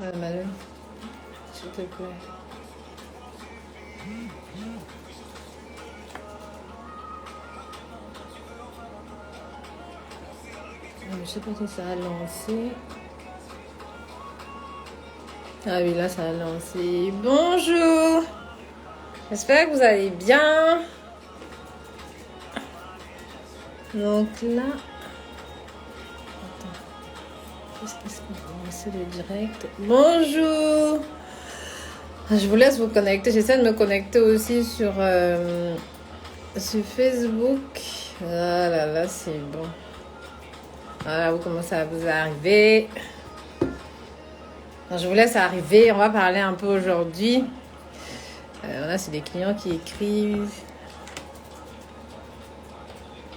Manu, s'il te plaît. Je sais pas si ça a lancé. Ah oui, là, ça a lancé. Bonjour. J'espère que vous allez bien. Donc là... Attends. Qu'est-ce qu'on va lancer le direct? Bonjour. Je vous laisse vous connecter. J'essaie de me connecter aussi sur Facebook. Ah là là, c'est bon. Voilà, vous commencez à vous arriver. Je vous laisse arriver. On va parler un peu aujourd'hui. Là, c'est des clients qui écrivent.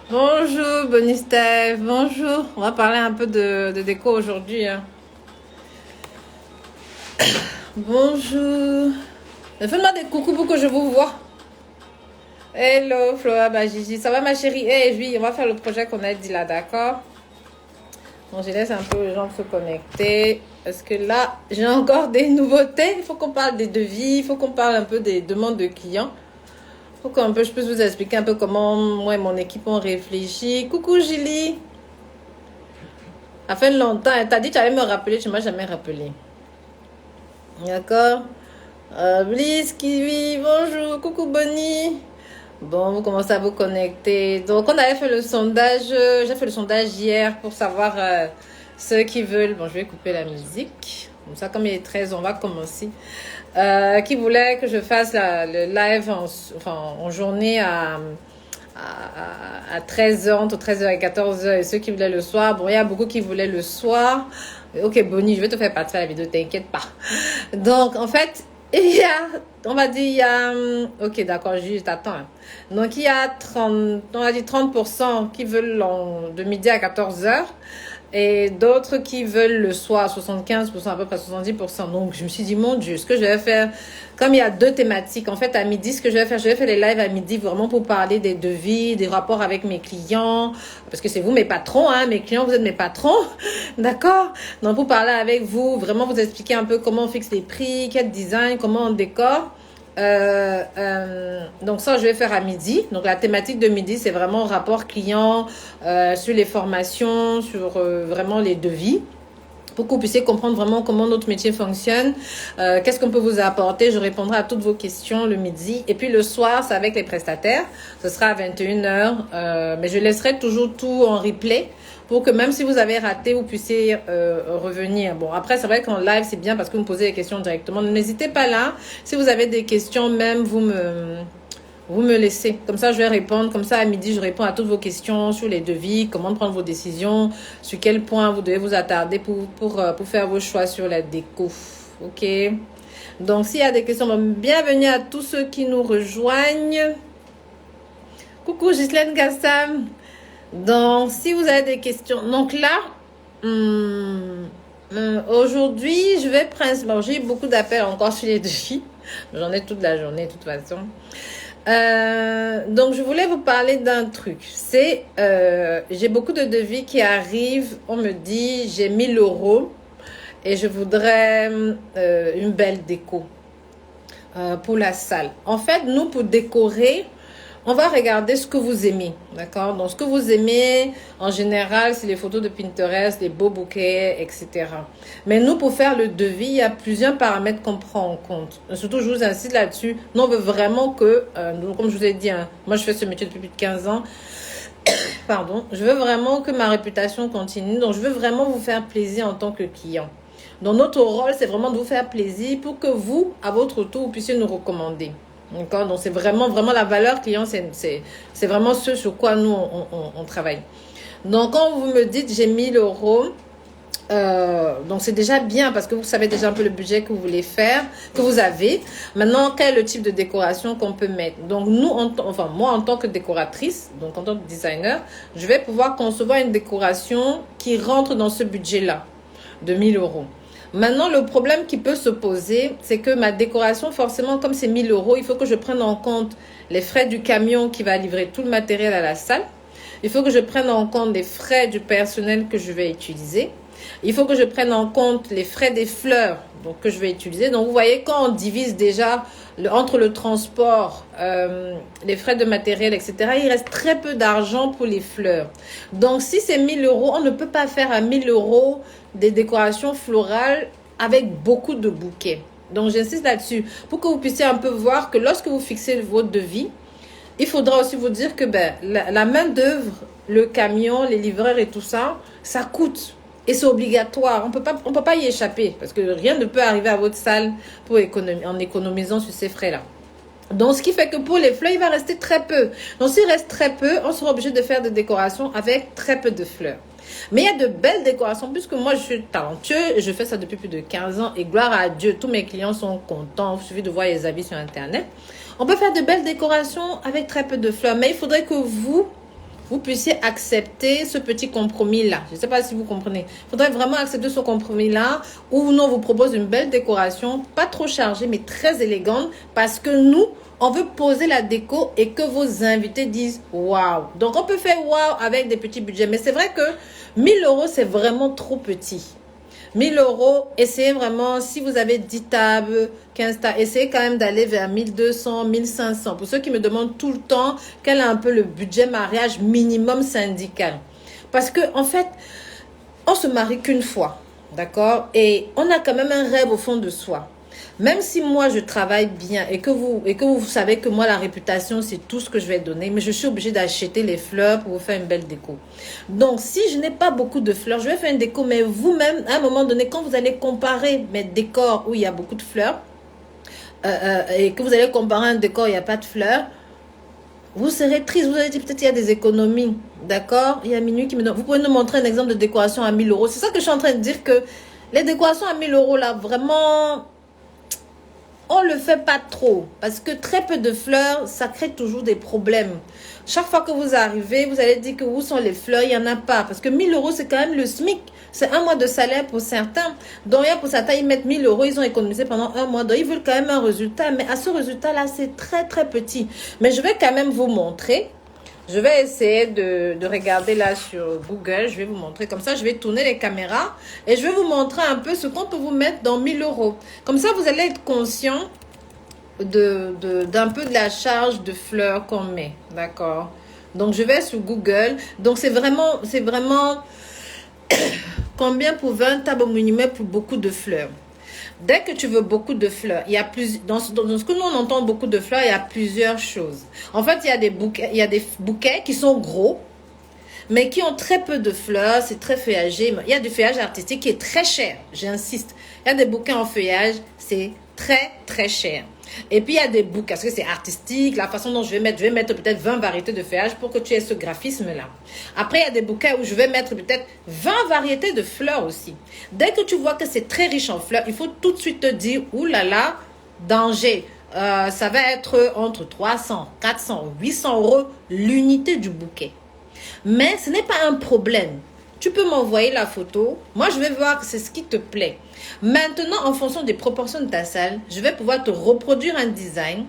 Bonjour, Bonnie Steph. Bonjour. On va parler un peu de déco aujourd'hui. Hein. Bonjour. Faites-moi des coucous pour que je vous vois. Hello, Flora Gigi. Ça va, ma chérie? Oui, on va faire le projet qu'on a dit là, d'accord? Bon, je laisse un peu les gens se connecter. Parce que là, j'ai encore des nouveautés. Il faut qu'on parle des devis. Il faut qu'on parle un peu des demandes de clients. Il faut qu'un peu je puisse vous expliquer un peu comment moi et mon équipe on réfléchit. Coucou, Julie. Ça fait longtemps. T'as dit que tu allais me rappeler. Tu ne m'as jamais rappelé. D'accord? Bliss, Kiwi, bonjour. Coucou, Bonnie. Bon, vous commencez à vous connecter. Donc, on avait fait le sondage. J'ai fait le sondage hier pour savoir ceux qui veulent. Bon, je vais couper la musique. Comme ça, comme il est 13, on va commencer. Qui voulait que je fasse le live en journée à 13h, entre 13h et 14h. Et ceux qui voulaient le soir. Bon, il y a beaucoup qui voulaient le soir. Ok, Bonnie, je vais te faire partir la vidéo, t'inquiète pas. Donc, en fait... Il y a, on va dire, il y a, ok, d'accord, juste, attends. Hein. Donc, il y a 30, on va dire 30% qui veulent de midi à 14h et d'autres qui veulent le soir, 75%, à peu près 70%. Donc, je me suis dit, mon Dieu, ce que je vais faire, comme il y a deux thématiques, en fait, à midi, ce que je vais faire les lives à midi vraiment pour parler des devis, des rapports avec mes clients, parce que c'est vous mes patrons, hein, mes clients, vous êtes mes patrons, d'accord? Donc, pour parler avec vous, vraiment vous expliquer un peu comment on fixe les prix, quel design, comment on décore. Donc ça, je vais faire à midi. Donc la thématique de midi, c'est vraiment rapport client, sur les formations, sur vraiment les devis, pour que vous puissiez comprendre vraiment comment notre métier fonctionne, qu'est-ce qu'on peut vous apporter. Je répondrai à toutes vos questions le midi. Et puis le soir, c'est avec les prestataires. Ce sera à 21h. Mais je laisserai toujours tout en replay pour que même si vous avez raté, vous puissiez revenir. Bon, après, c'est vrai qu'en live, c'est bien parce que vous me posez les questions directement. N'hésitez pas là. Si vous avez des questions, même, vous me laissez. Comme ça, je vais répondre. Comme ça, à midi, je réponds à toutes vos questions sur les devis, comment prendre vos décisions, sur quel point vous devez vous attarder pour faire vos choix sur la déco. OK? Donc, s'il y a des questions, bienvenue à tous ceux qui nous rejoignent. Coucou, Ghislaine Gassam. Donc, si vous avez des questions... Donc là, aujourd'hui, je vais principalement... J'ai eu beaucoup d'appels encore sur les devis. J'en ai toute la journée, de toute façon. Donc, je voulais vous parler d'un truc. C'est, j'ai beaucoup de devis qui arrivent. On me dit, j'ai 1000 € et je voudrais une belle déco pour la salle. En fait, nous, pour décorer, on va regarder ce que vous aimez, d'accord? Donc, ce que vous aimez, en général, c'est les photos de Pinterest, les beaux bouquets, etc. Mais nous, pour faire le devis, il y a plusieurs paramètres qu'on prend en compte. Surtout, je vous insiste là-dessus. Nous, on veut vraiment que, comme je vous ai dit, hein, moi, je fais ce métier depuis plus de 15 ans. Pardon. Je veux vraiment que ma réputation continue. Donc, je veux vraiment vous faire plaisir en tant que client. Donc, notre rôle, c'est vraiment de vous faire plaisir pour que vous, à votre tour, vous puissiez nous recommander. D'accord? Donc, c'est vraiment la valeur client, c'est vraiment ce sur quoi nous, on travaille. Donc, quand vous me dites j'ai 1000 €, donc c'est déjà bien parce que vous savez déjà un peu le budget que vous voulez faire, que vous avez. Maintenant, quel est le type de décoration qu'on peut mettre? Donc, moi, en tant que décoratrice, donc en tant que designer, je vais pouvoir concevoir une décoration qui rentre dans ce budget-là de 1000 €. Maintenant, le problème qui peut se poser, c'est que ma décoration, forcément, comme c'est 1000 €, il faut que je prenne en compte les frais du camion qui va livrer tout le matériel à la salle. Il faut que je prenne en compte les frais du personnel que je vais utiliser. Il faut que je prenne en compte les frais des fleurs donc, que je vais utiliser. Donc, vous voyez, quand on divise déjà entre le transport, les frais de matériel, etc., il reste très peu d'argent pour les fleurs. Donc, si c'est 1000 euros, on ne peut pas faire à 1000 euros des décorations florales avec beaucoup de bouquets. Donc, j'insiste là-dessus pour que vous puissiez un peu voir que lorsque vous fixez votre devis, il faudra aussi vous dire que la main-d'œuvre, le camion, les livreurs et tout ça, ça coûte. Et c'est obligatoire. On peut pas y échapper parce que rien ne peut arriver à votre salle en économisant sur ces frais-là. Donc, ce qui fait que pour les fleurs, il va rester très peu. Donc, s'il reste très peu, on sera obligé de faire des décorations avec très peu de fleurs. Mais il y a de belles décorations, puisque moi, je suis talentueux et je fais ça depuis plus de 15 ans. Et gloire à Dieu, tous mes clients sont contents. Il suffit de voir les avis sur Internet. On peut faire de belles décorations avec très peu de fleurs. Mais il faudrait que vous puissiez accepter ce petit compromis-là. Je ne sais pas si vous comprenez. Il faudrait vraiment accepter ce compromis-là où nous, on vous propose une belle décoration, pas trop chargée, mais très élégante, parce que nous, on veut poser la déco et que vos invités disent « waouh ». Donc, on peut faire « waouh » avec des petits budgets. Mais c'est vrai que 1000 euros, c'est vraiment trop petit. 1000 euros, essayez vraiment, si vous avez 10 tables, 15 tables, essayez quand même d'aller vers 1200, 1500. Pour ceux qui me demandent tout le temps quel est un peu le budget mariage minimum syndical. Parce que, en fait, on se marie qu'une fois, d'accord? Et on a quand même un rêve au fond de soi. Même si moi, je travaille bien et que vous savez que moi, la réputation, c'est tout ce que je vais donner, mais je suis obligée d'acheter les fleurs pour vous faire une belle déco. Donc, si je n'ai pas beaucoup de fleurs, je vais faire une déco, mais vous-même, à un moment donné, quand vous allez comparer mes décors où il y a beaucoup de fleurs et que vous allez comparer un décor où il n'y a pas de fleurs, vous serez triste. Vous allez dire peut-être il y a des économies, d'accord? Il y a Minuit qui me donne. Vous pouvez nous montrer un exemple de décoration à 1000 euros. C'est ça que je suis en train de dire, que les décorations à 1000 euros, là, vraiment... on ne le fait pas trop parce que très peu de fleurs, ça crée toujours des problèmes. Chaque fois que vous arrivez, vous allez dire que où sont les fleurs, il n'y en a pas. Parce que 1000 euros, c'est quand même le SMIC. C'est un mois de salaire pour certains. Donc, pour certains, ils mettent 1000 euros, ils ont économisé pendant un mois. Donc, ils veulent quand même un résultat. Mais à ce résultat-là, c'est très, très petit. Mais je vais quand même vous montrer. Je vais essayer de regarder là sur Google. Je vais vous montrer. Comme ça, je vais tourner les caméras. Et je vais vous montrer un peu ce qu'on peut vous mettre dans 1000 euros. Comme ça, vous allez être conscient d'un peu de la charge de fleurs qu'on met. D'accord? Donc, je vais sur Google. Donc, c'est vraiment combien pour 20 tables minimum pour beaucoup de fleurs. Dès que tu veux beaucoup de fleurs, il y a dans ce que nous on entend beaucoup de fleurs, il y a plusieurs choses. En fait, il y a des bouquets qui sont gros, mais qui ont très peu de fleurs, c'est très feuillagé. Il y a du feuillage artistique qui est très cher, j'insiste. Il y a des bouquets en feuillage, c'est très, très cher. Et puis, il y a des bouquets, parce que c'est artistique, la façon dont je vais mettre peut-être 20 variétés de feuillage pour que tu aies ce graphisme-là. Après, il y a des bouquets où je vais mettre peut-être 20 variétés de fleurs aussi. Dès que tu vois que c'est très riche en fleurs, il faut tout de suite te dire, oulala, danger. Ça va être entre 300, 400, 800 euros l'unité du bouquet. Mais ce n'est pas un problème. Tu peux m'envoyer la photo. Moi, je vais voir que c'est ce qui te plaît. Maintenant, en fonction des proportions de ta salle, je vais pouvoir te reproduire un design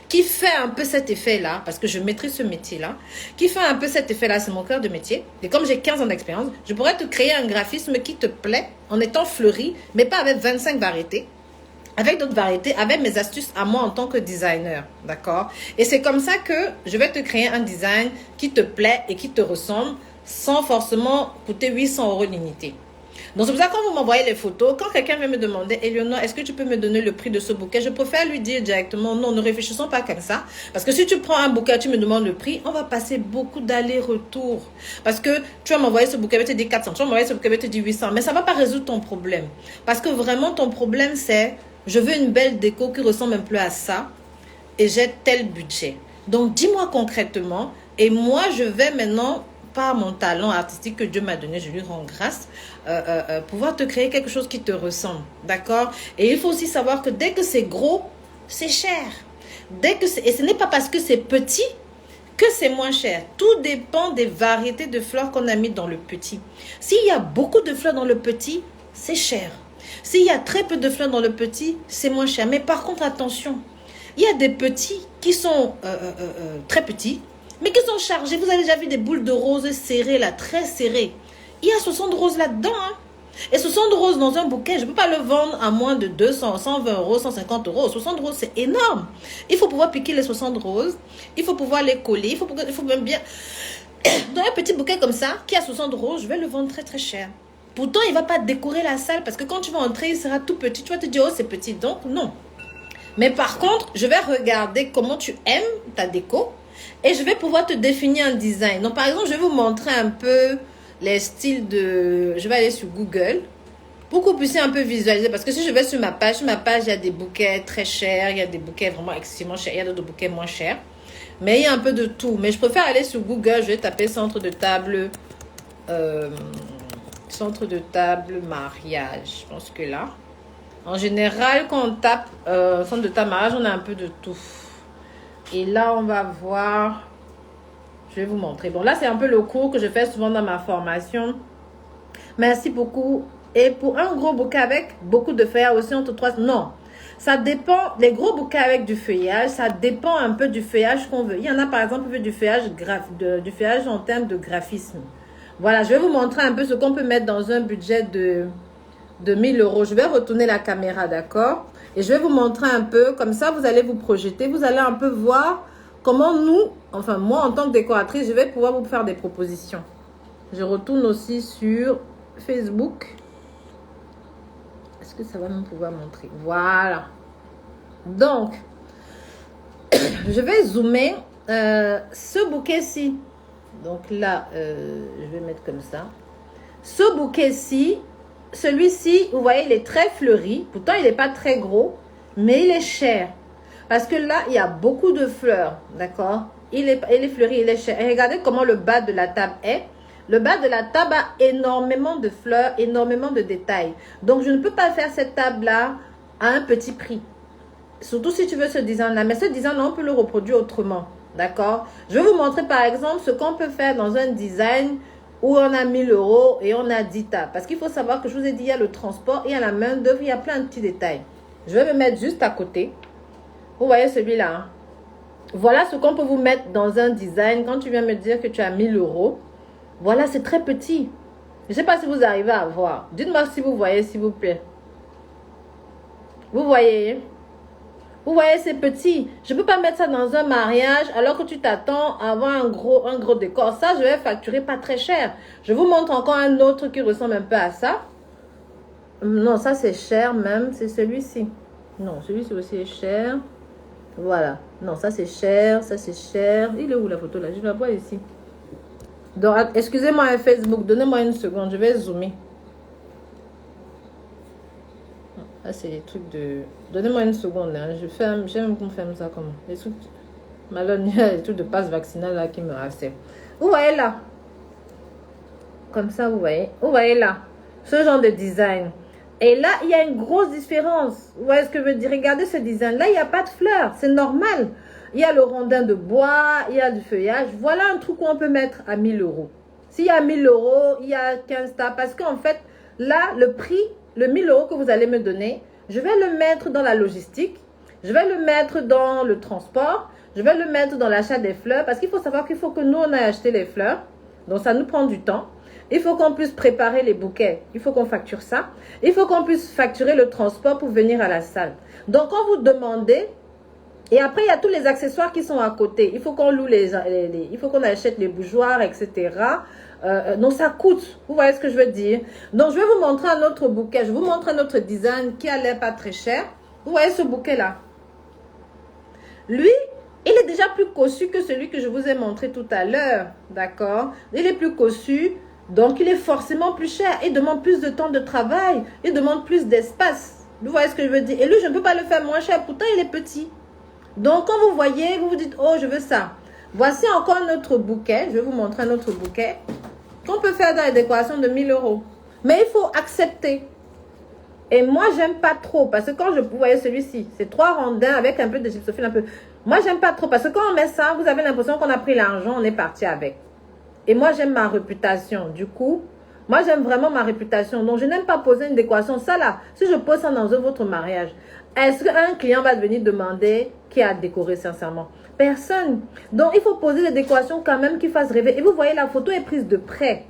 qui fait un peu cet effet-là, parce que je maîtrise ce métier-là, qui fait un peu cet effet-là, c'est mon cœur de métier. Et comme j'ai 15 ans d'expérience, je pourrais te créer un graphisme qui te plaît en étant fleuri, mais pas avec 25 variétés. Avec d'autres variétés, avec mes astuces à moi en tant que designer, d'accord? Et c'est comme ça que je vais te créer un design qui te plaît et qui te ressemble, sans forcément coûter 800 euros l'unité. Donc, c'est pour ça que quand vous m'envoyez les photos, quand quelqu'un vient me demander, Eleonore, est-ce que tu peux me donner le prix de ce bouquet? Je préfère lui dire directement, non, ne réfléchissons pas comme ça. Parce que si tu prends un bouquet, tu me demandes le prix, on va passer beaucoup d'allers-retours. Parce que tu vas m'envoyer ce bouquet, je vais te dire 400, tu vas m'envoyer ce bouquet, je vais te dire 800. Mais ça ne va pas résoudre ton problème. Parce que vraiment, ton problème, c'est, je veux une belle déco qui ressemble un peu à ça et j'ai tel budget. Donc, dis-moi concrètement et moi, je vais maintenant, par mon talent artistique que Dieu m'a donné, je lui rends grâce, pouvoir te créer quelque chose qui te ressemble, d'accord? Et il faut aussi savoir que dès que c'est gros, c'est cher. Et ce n'est pas parce que c'est petit que c'est moins cher. Tout dépend des variétés de fleurs qu'on a mis dans le petit. S'il y a beaucoup de fleurs dans le petit, c'est cher. S'il y a très peu de fleurs dans le petit, c'est moins cher. Mais par contre, attention, il y a des petits qui sont très petits, mais qui sont chargés. Vous avez déjà vu des boules de roses serrées, là, très serrées. Il y a 60 roses là-dedans. Hein. Et 60 roses dans un bouquet, je ne peux pas le vendre à moins de 200, 120 euros, 150 euros. 60 roses, c'est énorme. Il faut pouvoir piquer les 60 roses. Il faut pouvoir les coller. Il faut même bien... Dans un petit bouquet comme ça, qui a 60 roses, je vais le vendre très très cher. Pourtant, il ne va pas décorer la salle parce que quand tu vas entrer, il sera tout petit. Tu vas te dire, oh, c'est petit. Donc, non. Mais par contre, je vais regarder comment tu aimes ta déco et je vais pouvoir te définir un design. Donc, par exemple, je vais vous montrer un peu les styles de... Je vais aller sur Google pour que vous puissiez un peu visualiser. Parce que si je vais sur ma page, il y a des bouquets très chers, il y a des bouquets vraiment excessivement chers, il y a d'autres bouquets moins chers. Mais il y a un peu de tout. Mais je préfère aller sur Google, je vais taper centre de table mariage. Je pense que là, en général, quand on tape centre de table mariage, on a un peu de tout. Et là, on va voir... Je vais vous montrer. Bon, là, c'est un peu le cours que je fais souvent dans ma formation. Merci beaucoup. Et pour un gros bouquet avec beaucoup de feuillage aussi entre 3... Non, ça dépend. Les gros bouquets avec du feuillage, ça dépend un peu du feuillage qu'on veut. Il y en a, par exemple, qui veut du feuillage en termes de graphisme. Voilà, je vais vous montrer un peu ce qu'on peut mettre dans un budget de 1000 euros. Je vais retourner la caméra, d'accord? Et je vais vous montrer un peu. Comme ça, vous allez vous projeter. Vous allez un peu voir... Comment nous, enfin moi en tant que décoratrice, je vais pouvoir vous faire des propositions. Je retourne aussi sur Facebook. Est-ce que ça va me pouvoir montrer? Voilà. Donc, je vais zoomer ce bouquet-ci. Donc là, je vais mettre comme ça. Ce bouquet-ci, celui-ci, vous voyez, il est très fleuri. Pourtant, il n'est pas très gros, mais il est cher. Parce que là, il y a beaucoup de fleurs, d'accord? Il est fleuri, il est cher. Et regardez comment le bas de la table est. Le bas de la table a énormément de fleurs, énormément de détails. Donc, je ne peux pas faire cette table-là à un petit prix. Surtout si tu veux ce design-là. Mais ce design-là, on peut le reproduire autrement, d'accord? Je vais vous montrer, par exemple, ce qu'on peut faire dans un design où on a 1000 euros et on a 10 tables. Parce qu'il faut savoir que je vous ai dit, il y a le transport, il y a la main d'œuvre, il y a plein de petits détails. Je vais me mettre juste à côté. Vous voyez celui-là, hein? Voilà ce qu'on peut vous mettre dans un design. Quand tu viens me dire que tu as 1000 euros, voilà, c'est très petit. Je ne sais pas si vous arrivez à voir. Dites-moi si vous voyez, s'il vous plaît. Vous voyez? Vous voyez, c'est petit. Je ne peux pas mettre ça dans un mariage alors que tu t'attends à avoir un gros décor. Ça, je vais facturer pas très cher. Je vous montre encore un autre qui ressemble un peu à ça. Non, ça c'est cher même. C'est celui-ci. Non, celui-ci aussi est cher. Voilà. Non, ça c'est cher. Ça c'est cher. Il est où la photo là? Je la vois ici. Donc, excusez-moi Facebook. Donnez-moi une seconde. Je vais zoomer. Ah, c'est des trucs de... Donnez-moi une seconde là. J'aime qu'on ferme ça comme... Les trucs... Malheureusement, il y a des trucs de passe vaccinale là qui me harcèlent. Vous voyez là? Comme ça, vous voyez? Vous voyez là? Ce genre de design. Et là, il y a une grosse différence. Vous voyez ce que je veux dire? Regardez ce design. Là, il n'y a pas de fleurs. C'est normal. Il y a le rondin de bois. Il y a du feuillage. Voilà un truc qu'on peut mettre à 1000 euros. S'il y a 1000 euros, il y a 15 tas. Parce qu'en fait, là, le prix, le 1000 euros que vous allez me donner, je vais le mettre dans la logistique. Je vais le mettre dans le transport. Je vais le mettre dans l'achat des fleurs. Parce qu'il faut savoir qu'il faut que nous, on aille acheter les fleurs. Donc, ça nous prend du temps. Il faut qu'on puisse préparer les bouquets. Il faut qu'on facture ça. Il faut qu'on puisse facturer le transport pour venir à la salle. Donc, quand vous demandez, et après, il y a tous les accessoires qui sont à côté. Il faut qu'on loue il faut qu'on achète les bougeoirs, etc. Donc, ça coûte. Vous voyez ce que je veux dire? Donc, je vais vous montrer un autre bouquet. Je vous montre un autre design qui a l'air pas très cher. Vous voyez ce bouquet-là? Lui, il est déjà plus cossu que celui que je vous ai montré tout à l'heure. D'accord? Il est plus cossu. Donc, il est forcément plus cher. Il demande plus de temps de travail. Il demande plus d'espace. Vous voyez ce que je veux dire? Et lui, je ne peux pas le faire moins cher. Pourtant, il est petit. Donc, quand vous voyez, vous vous dites, oh, je veux ça. Voici encore un autre bouquet. Je vais vous montrer un autre bouquet qu'on peut faire dans les décorations de 1000 euros. Mais il faut accepter. Et moi, j'aime pas trop. Parce que quand vous voyez celui-ci, c'est 3 rondins avec un peu de gypsophile, un peu. Moi, j'aime pas trop. Parce que quand on met ça, vous avez l'impression qu'on a pris l'argent, on est parti avec. Et moi, j'aime ma réputation. Du coup, moi, j'aime vraiment ma réputation. Donc, je n'aime pas poser une décoration. Ça, là, si je pose ça dans votre mariage, est-ce qu'un client va venir demander qui a décoré sincèrement? Personne. Donc, il faut poser des décorations quand même qui fassent rêver. Et vous voyez, la photo est prise de près.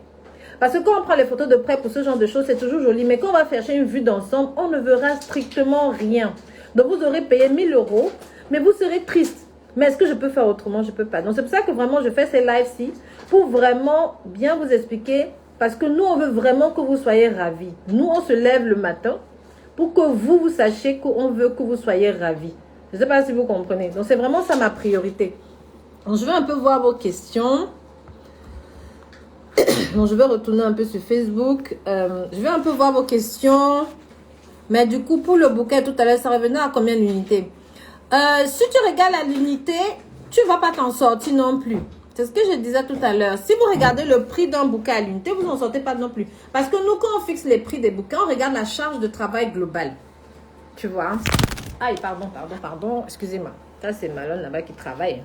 Parce que quand on prend les photos de près pour ce genre de choses, c'est toujours joli. Mais quand on va chercher une vue d'ensemble, on ne verra strictement rien. Donc, vous aurez payé 1000 euros, mais vous serez triste. Mais est-ce que je peux faire autrement? Je ne peux pas. Donc, c'est pour ça que vraiment, je fais ces lives-ci pour vraiment bien vous expliquer. Parce que nous, on veut vraiment que vous soyez ravis. Nous, on se lève le matin pour que vous sachiez qu'on veut que vous soyez ravis. Je ne sais pas si vous comprenez. Donc, c'est vraiment ça ma priorité. Donc, je vais un peu voir vos questions. Donc, je vais retourner un peu sur Facebook. Je vais un peu voir vos questions. Mais du coup, pour le bouquet, tout à l'heure, ça revenait à combien d'unités? Si tu regardes à l'unité, tu ne vas pas t'en sortir non plus. C'est ce que je disais tout à l'heure. Si vous regardez le prix d'un bouquet à l'unité, vous n'en sortez pas non plus. Parce que nous, quand on fixe les prix des bouquets, on regarde la charge de travail globale. Tu vois? Aïe, pardon. Excusez-moi. Ça, c'est Malone là-bas qui travaille.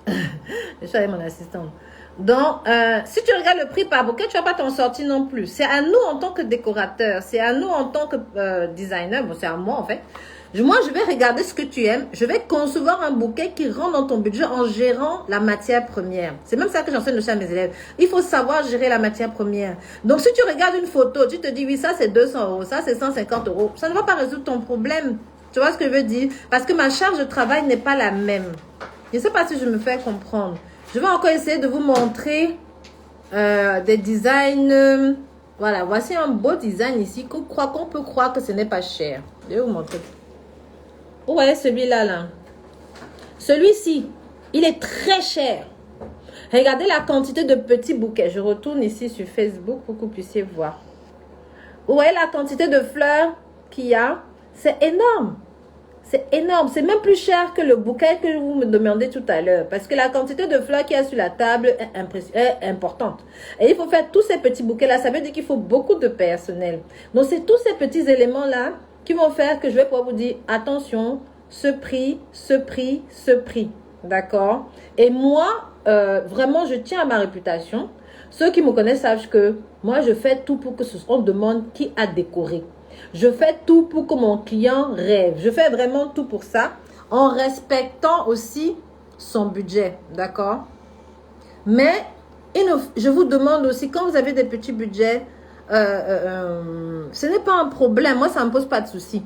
Je suis avec mon assistante. Donc, si tu regardes le prix par bouquet, tu ne vas pas t'en sortir non plus. C'est à nous en tant que décorateur, c'est à nous en tant que designer, bon, c'est à moi en fait. Moi, je vais regarder ce que tu aimes. Je vais concevoir un bouquet qui rentre dans ton budget en gérant la matière première. C'est même ça que j'enseigne aussi à mes élèves. Il faut savoir gérer la matière première. Donc, si tu regardes une photo, tu te dis, oui, ça c'est 200 euros, ça c'est 150 euros. Ça ne va pas résoudre ton problème. Tu vois ce que je veux dire? Parce que ma charge de travail n'est pas la même. Je ne sais pas si je me fais comprendre. Je vais encore essayer de vous montrer des designs. Voilà, voici un beau design ici qu'on peut croire que ce n'est pas cher. Je vais vous montrer. Vous voyez celui-là, là. Celui-ci, il est très cher. Regardez la quantité de petits bouquets. Je retourne ici sur Facebook pour que vous puissiez voir. Vous voyez la quantité de fleurs qu'il y a? C'est énorme. C'est énorme. C'est même plus cher que le bouquet que vous me demandez tout à l'heure. Parce que la quantité de fleurs qu'il y a sur la table est importante. Et il faut faire tous ces petits bouquets-là. Ça veut dire qu'il faut beaucoup de personnel. Donc, c'est tous ces petits éléments-là qui vont faire que je vais pouvoir vous dire, attention, ce prix. D'accord? Et moi, vraiment, je tiens à ma réputation. Ceux qui me connaissent savent que moi, je fais tout pour que on demande qui a décoré. Je fais tout pour que mon client rêve. Je fais vraiment tout pour ça, en respectant aussi son budget. D'accord? Mais je vous demande aussi, quand vous avez des petits budgets, ce n'est pas un problème. Moi, ça ne me pose pas de souci.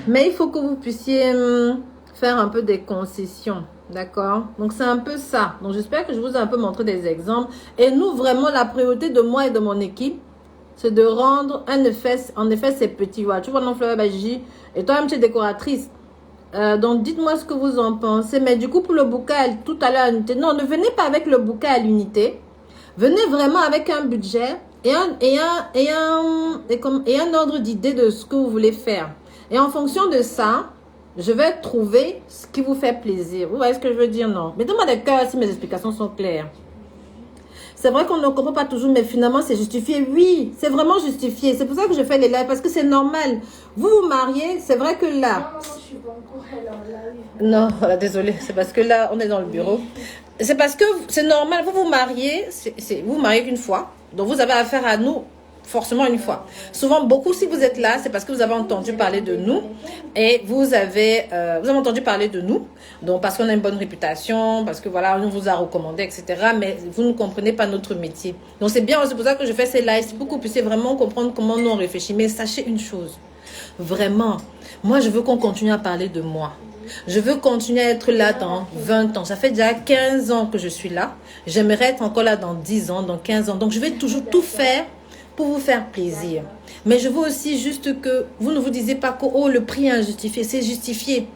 Mais il faut que vous puissiez faire un peu des concessions. D'accord? Donc, c'est un peu ça. Donc, j'espère que je vous ai un peu montré des exemples. Et nous, vraiment, la priorité de moi et de mon équipe, c'est de rendre en effet ces petits. Voilà, tu vois, non, Fleur Baji, et toi-même, tu es décoratrice. Donc, dites-moi ce que vous en pensez. Mais du coup, pour le bouquet, tout à l'heure, non, ne venez pas avec le bouquet à l'unité. Venez vraiment avec un budget et un ordre d'idée de ce que vous voulez faire. Et en fonction de ça, je vais trouver ce qui vous fait plaisir. Vous voyez ce que je veux dire? Non. Mettez-moi des cœurs si mes explications sont claires. C'est vrai qu'on ne comprend pas toujours, mais finalement, c'est justifié. Oui, c'est vraiment justifié. C'est pour ça que je fais les lives, parce que c'est normal. Vous vous mariez, c'est vrai que là... Non, je suis pas encore en live. Non, voilà, désolé. C'est parce que là, on est dans le bureau. C'est parce que c'est normal. Vous vous mariez, vous vous mariez qu'une fois. Donc, vous avez affaire à nous forcément une fois. Souvent, beaucoup, si vous êtes là, c'est parce que vous avez entendu parler de nous et vous avez entendu parler de nous. Donc, parce qu'on a une bonne réputation, parce que voilà, on vous a recommandé, etc. Mais vous ne comprenez pas notre métier. Donc, c'est bien, c'est pour ça que je fais ces lives, pour que vous puissiez vraiment comprendre comment nous on réfléchit. Mais sachez une chose, vraiment, moi, je veux qu'on continue à parler de moi. Je veux continuer à être là dans 20 ans. Ça fait déjà 15 ans que je suis là. J'aimerais être encore là dans 10 ans, dans 15 ans. Donc, je vais toujours tout faire pour vous faire plaisir. Mais je veux aussi juste que vous ne vous disiez pas que oh, le prix est injustifié. C'est justifié.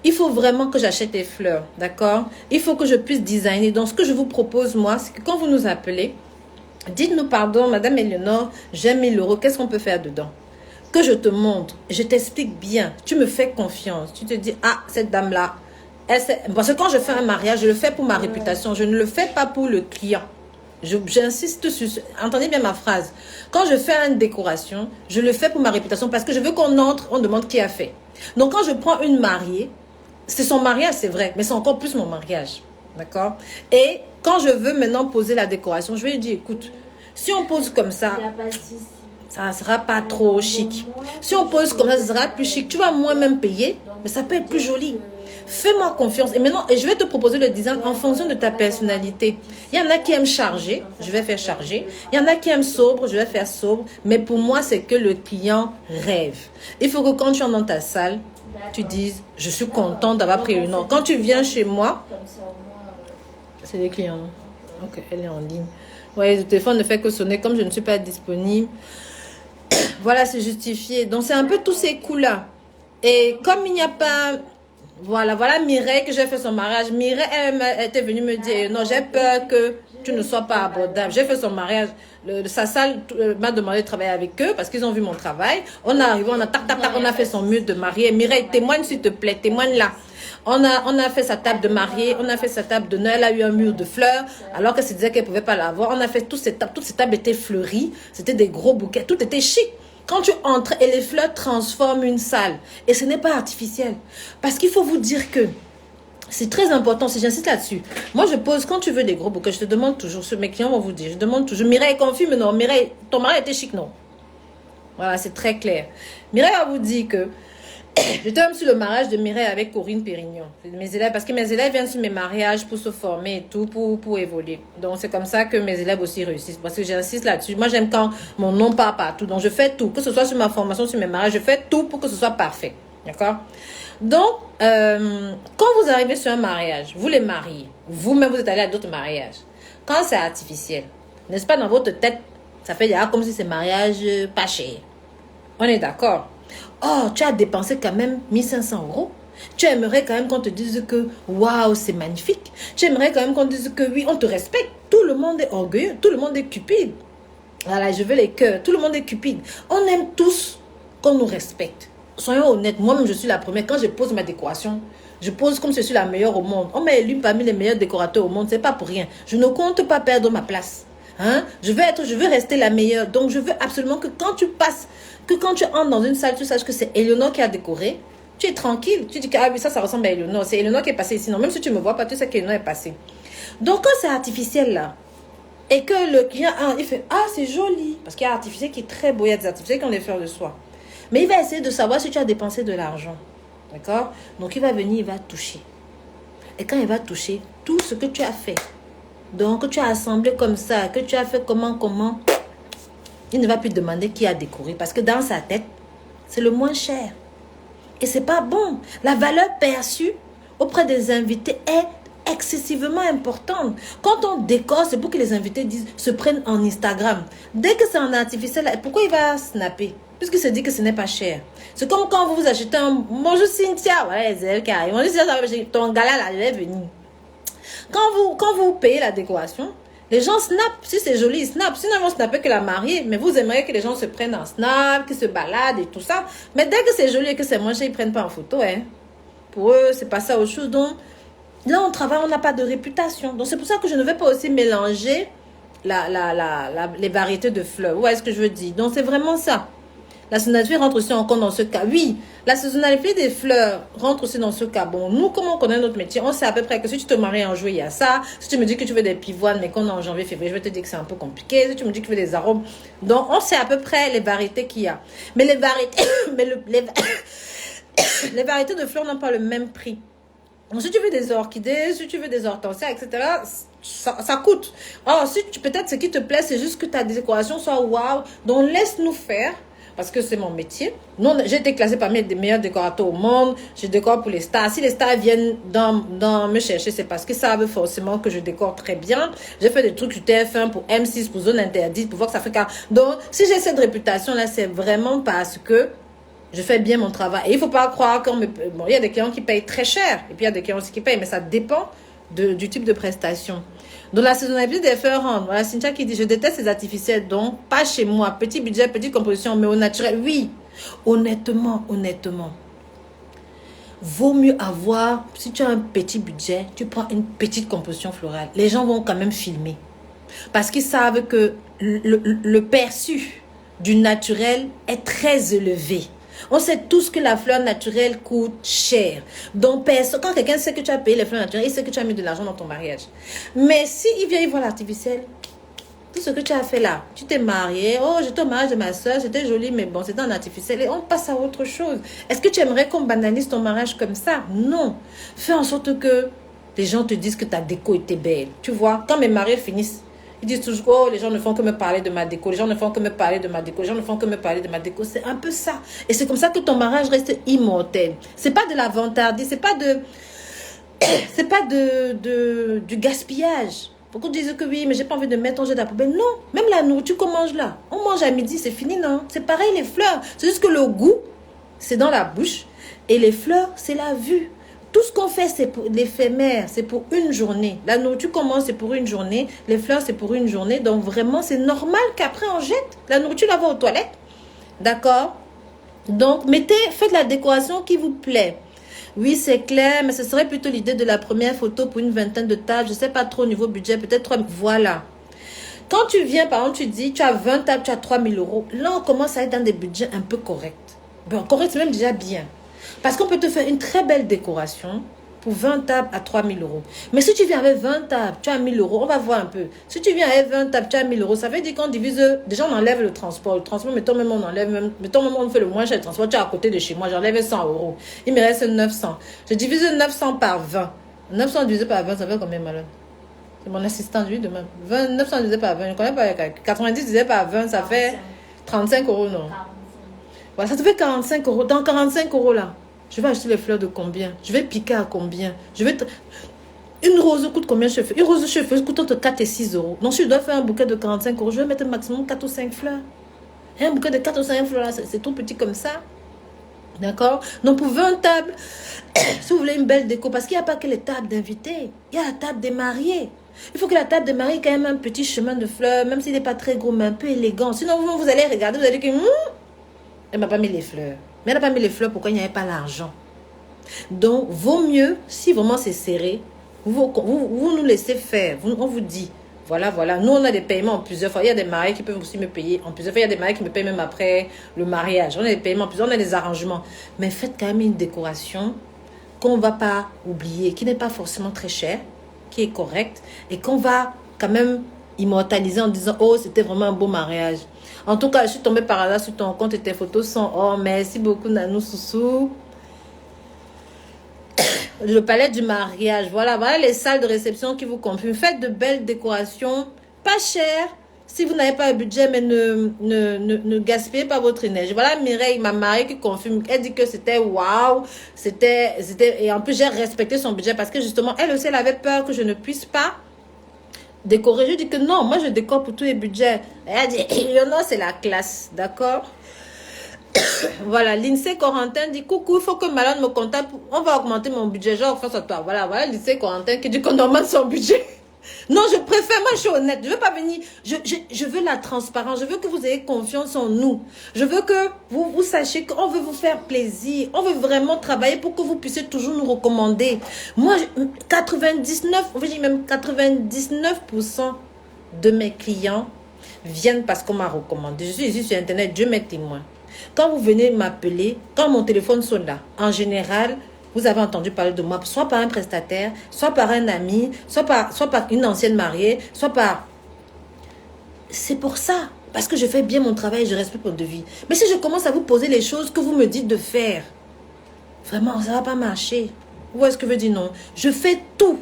Il faut vraiment que j'achète des fleurs, d'accord? Il faut que je puisse designer. Donc, ce que je vous propose, moi, c'est que quand vous nous appelez, dites-nous, pardon, Madame Eleonore, j'aime 1000 euros. Qu'est-ce qu'on peut faire dedans? Que je te montre, je t'explique bien. Tu me fais confiance. Tu te dis, ah, cette dame-là, parce que quand je fais un mariage, je le fais pour ma réputation. Je ne le fais pas pour le client. J'insiste sur... Entendez bien ma phrase. Quand je fais une décoration, je le fais pour ma réputation parce que je veux qu'on entre, on demande qui a fait. Donc, quand je prends une mariée, c'est son mariage, c'est vrai, mais c'est encore plus mon mariage. D'accord? Et quand je veux maintenant poser la décoration, je vais lui dire, écoute, si on pose comme ça, ça ne sera pas trop chic. Si on pose comme ça sera plus chic. Tu vas moins même payer, mais ça peut être plus joli. Fais-moi confiance. Et maintenant, je vais te proposer le design en fonction de ta personnalité. Il y en a qui aiment charger, je vais faire charger. Il y en a qui aiment sobre, je vais faire sobre. Mais pour moi, c'est que le client rêve. Il faut que quand tu entres dans ta salle, tu dises, je suis contente d'avoir pris le nom. Quand tu viens chez moi, c'est les clients. Ok, elle est en ligne. Ouais, le téléphone ne fait que sonner. Comme je ne suis pas disponible, voilà, c'est justifié. Donc, c'est un peu tous ces coups-là. Et comme il n'y a pas... Voilà Mireille que j'ai fait son mariage. Mireille, elle était venue me dire, non, j'ai peur que tu ne sois pas abordable. J'ai fait son mariage. Sa salle m'a demandé de travailler avec eux parce qu'ils ont vu mon travail. On est arrivé, on a on a fait son mur de mariée. Mireille, témoigne s'il te plaît, témoigne là. On a fait sa table de mariée, on a fait sa table de Noël, elle a eu un mur de fleurs, alors qu'elle se disait qu'elle ne pouvait pas l'avoir. On a fait toutes ces tables étaient fleuries, c'était des gros bouquets, tout était chic. Quand tu entres et les fleurs transforment une salle, et ce n'est pas artificiel. Parce qu'il faut vous dire que c'est très important, si j'insiste là-dessus. Moi, je pose, quand tu veux des gros bouquets, je te demande toujours, mes clients vont vous dire, je demande toujours, Mireille, confirme, non, Mireille, ton mari était chic, non. Voilà, c'est très clair. Mireille a vous dit que j'étais même sur le mariage de Mireille avec Corinne Pérignon. Mes élèves, parce que mes élèves viennent sur mes mariages pour se former et tout, pour évoluer. Donc, c'est comme ça que mes élèves aussi réussissent. Parce que j'insiste là-dessus. Moi, j'aime quand mon nom part partout. Donc, je fais tout. Que ce soit sur ma formation, sur mes mariages, je fais tout pour que ce soit parfait. D'accord? Donc, quand vous arrivez sur un mariage, vous les mariez. Vous-même, vous êtes allé à d'autres mariages. Quand c'est artificiel, n'est-ce pas, dans votre tête, ça fait comme si c'est mariage pas cher. On est d'accord? Oh, tu as dépensé quand même 1500 €. Tu aimerais quand même qu'on te dise que waouh, c'est magnifique. Tu aimerais quand même qu'on te dise que oui, on te respecte. Tout le monde est orgueilleux, tout le monde est cupide. Voilà, je veux les cœurs. Tout le monde est cupide. On aime tous qu'on nous respecte. Soyons honnêtes, moi-même je suis la première. Quand je pose ma décoration, je pose comme si je suis la meilleure au monde. On m'a élu parmi les meilleurs décorateurs au monde, c'est pas pour rien. Je ne compte pas perdre ma place. Hein? Je veux rester la meilleure. Donc je veux absolument que quand tu passes, que quand tu entres dans une salle, tu saches que c'est Eleonore qui a décoré. Tu es tranquille. Tu dis que ah oui, ça ressemble à Eleonore. C'est Eleonore qui est passée ici. Non, même si tu ne me vois pas, tu sais qu'Eleonore est passée. Donc quand c'est artificiel là, et que le client, il fait ah c'est joli. Parce qu'il y a artificiel qui est très beau. Il y a des artificiels qui ont des fleurs de soie. Mais il va essayer de savoir si tu as dépensé de l'argent. D'accord? Donc il va venir, il va toucher. Et quand il va toucher, tout ce que tu as fait, donc que tu as assemblé comme ça, que tu as fait comment, il ne va plus demander qui a décoré. Parce que dans sa tête, c'est le moins cher. Et c'est pas bon. La valeur perçue auprès des invités est excessivement importante. Quand on décore, c'est pour que les invités se prennent en Instagram. Dès que c'est en artificiel, pourquoi il va snapper? Puisqu'il se dit que ce n'est pas cher. C'est comme quand vous achetez un... Bonjour Cynthia. Voilà les ailes qui arrivent. Bonjour Cynthia, ton gala là, je vais venir. Quand vous payez la décoration, les gens snap. Si c'est joli, ils snap. Sinon, ils vont snapper que la mariée. Mais vous aimeriez que les gens se prennent en snap, qu'ils se baladent et tout ça. Mais dès que c'est joli et que c'est moins cher, ils ne prennent pas en photo. Hein. Pour eux, c'est pas ça autre chose. Donc, là, on travaille, on n'a pas de réputation. Donc, c'est pour ça que je ne vais pas aussi mélanger les variétés de fleurs. Vous voyez ce que je veux dire? Donc, c'est vraiment ça. La saisonnalité rentre aussi en compte dans ce cas. Oui, la saisonnalité des fleurs rentre aussi dans ce cas. Bon, nous, comme on connaît notre métier, on sait à peu près que si tu te maries en juillet, il y a ça. Si tu me dis que tu veux des pivoines, mais qu'on est en janvier, février, je vais te dire que c'est un peu compliqué. Si tu me dis que tu veux des arômes. Donc, on sait à peu près les variétés qu'il y a. Mais les variétés, les variétés de fleurs n'ont pas le même prix. Donc, si tu veux des orchidées, si tu veux des hortensias, etc., ça coûte. Alors, peut-être ce qui te plaît, c'est juste que ta décoration soit waouh. Donc, laisse-nous faire. Parce que c'est mon métier. J'ai été classée parmi les meilleurs décorateurs au monde. Je décore pour les stars. Si les stars viennent dans me chercher, c'est parce qu'ils savent forcément que je décore très bien. J'ai fait des trucs sur TF1 pour M6, pour Zone Interdite, pour voir que ça fait car. Donc, si j'ai cette réputation-là, c'est vraiment parce que je fais bien mon travail. Et il ne faut pas croire qu'on Bon, il y a des clients qui payent très cher. Et puis, il y a des clients aussi qui payent. Mais ça dépend du type de prestation. Donc, la saisonnalité des fleurs rentre. Voilà, Cynthia qui dit, je déteste les artificiels, donc pas chez moi. Petit budget, petite composition, mais au naturel. Oui, honnêtement. Vaut mieux avoir, si tu as un petit budget, tu prends une petite composition florale. Les gens vont quand même filmer. Parce qu'ils savent que le perçu du naturel est très élevé. On sait tous que la fleur naturelle coûte cher. Donc, quand quelqu'un sait que tu as payé les fleurs naturelles, il sait que tu as mis de l'argent dans ton mariage. Mais s'il vient, il voit l'artificiel, Tout ce que tu as fait là, tu t'es marié, oh, j'étais au mariage de ma soeur, c'était joli, mais bon, c'était en artificiel, et on passe à autre chose. Est-ce que tu aimerais qu'on banalise ton mariage comme ça? Non. Fais en sorte que les gens te disent que ta déco était belle. Tu vois, quand mes mariés finissent, ils disent toujours, oh, les gens ne font que me parler de ma déco, les gens ne font que me parler de ma déco, les gens ne font que me parler de ma déco. C'est un peu ça. Et c'est comme ça que ton mariage reste immortel. C'est pas de la vantardise, c'est pas du gaspillage. Beaucoup disent que oui, mais j'ai pas envie de mettre ton jet à la poubelle. Non, même la nourriture qu'on mange là, on mange à midi, c'est fini, non? C'est pareil, les fleurs. C'est juste que le goût, c'est dans la bouche. Et les fleurs, c'est la vue. Tout ce qu'on fait, c'est pour l'éphémère, c'est pour une journée. La nourriture qu'on mange, c'est pour une journée. Les fleurs, c'est pour une journée. Donc vraiment, c'est normal qu'après, on jette. La nourriture, la va aux toilettes. D'accord? Donc, faites la décoration qui vous plaît. Oui, c'est clair, mais ce serait plutôt l'idée de la première photo pour une vingtaine de tables. Je ne sais pas trop au niveau budget, peut-être 3 000. Voilà. Quand tu viens, par exemple, tu dis, tu as 20 tables, tu as 3 000 euros. Là, on commence à être dans des budgets un peu corrects. Bon, correct, c'est même déjà bien. Parce qu'on peut te faire une très belle décoration pour 20 tables à 3 000 euros. Mais si tu viens avec 20 tables, tu as 1 000 euros, on va voir un peu. Si tu viens avec 20 tables, tu as 1 000 euros, ça veut dire qu'on divise, déjà on enlève le transport. Le transport, mettons même on fait le moins cher le transport, tu es à côté de chez moi, j'enlève 100 euros. Il me reste 900. Je divise 900 par 20. 900 divisé par 20, ça fait combien, malin? C'est mon assistant, lui, demain. 900 divisé par 20, je ne connais pas les calculs. 90 divisé par 20, ça fait 35 euros, non? Voilà, ça te fait 45 euros. Dans 45 euros, là, je vais acheter les fleurs de combien? Je vais piquer à combien? Une rose coûte combien chez Une rose chez coûte entre 4 et 6 euros. Donc, si je dois faire un bouquet de 45 euros, je vais mettre maximum 4 ou 5 fleurs. Et un bouquet de 4 ou 5 fleurs, là, c'est tout petit comme ça. D'accord? Donc, pour 20 tables, si vous voulez une belle déco, parce qu'il n'y a pas que les tables d'invités, il y a la table des mariés. Il faut que la table des mariés ait quand même un petit chemin de fleurs, même s'il n'est pas très gros, mais un peu élégant. Sinon, vous allez regarder, vous allez dire que elle m'a pas mis les fleurs. Mais elle n'a pas mis les fleurs, pourquoi il n'y avait pas l'argent? Donc, vaut mieux, si vraiment c'est serré, vous nous laissez faire. On vous dit, voilà. Nous, on a des paiements en plusieurs fois. Il y a des mariés qui peuvent aussi me payer en plusieurs fois. Il y a des mariés qui me payent même après le mariage. On a des paiements en plusieurs, on a des arrangements. Mais faites quand même une décoration qu'on ne va pas oublier, qui n'est pas forcément très chère, qui est correcte et qu'on va quand même immortaliser en disant, oh, c'était vraiment un beau mariage. En tout cas, je suis tombée par hasard sur ton compte et tes photos sont... Oh, merci beaucoup, Nanou Soussou. Le palais du mariage. Voilà les salles de réception qui vous confirment. Faites de belles décorations, pas chères. Si vous n'avez pas le budget, mais ne gaspillez pas votre énergie. Voilà Mireille, ma mariée, qui confirme. Elle dit que c'était waouh. Et en plus, j'ai respecté son budget parce que justement, elle aussi, elle avait peur que je ne puisse pas décorer. Je dis que non, moi je décore pour tous les budgets. Elle a dit, non, c'est la classe, d'accord? Voilà, l'INSEE Corentin dit, coucou, il faut que Malade me contacte, on va augmenter mon budget, genre face à toi. Voilà, l'INSEE Corentin qui dit qu'on augmente son budget. Non, je préfère, moi je suis honnête, je veux pas venir, je veux la transparence, je veux que vous ayez confiance en nous. Je veux que vous sachiez qu'on veut vous faire plaisir, on veut vraiment travailler pour que vous puissiez toujours nous recommander. Moi, 99% de mes clients viennent parce qu'on m'a recommandé. Je suis ici sur Internet, Dieu m'est témoin. Quand vous venez m'appeler, quand mon téléphone sonne là, en général, vous avez entendu parler de moi, soit par un prestataire, soit par un ami, soit par une ancienne mariée, soit par... C'est pour ça. Parce que je fais bien mon travail et je respecte mon devis. Mais si je commence à vous poser les choses que vous me dites de faire, vraiment, ça ne va pas marcher. Vous voyez ce que je veux dire? Non. Je fais tout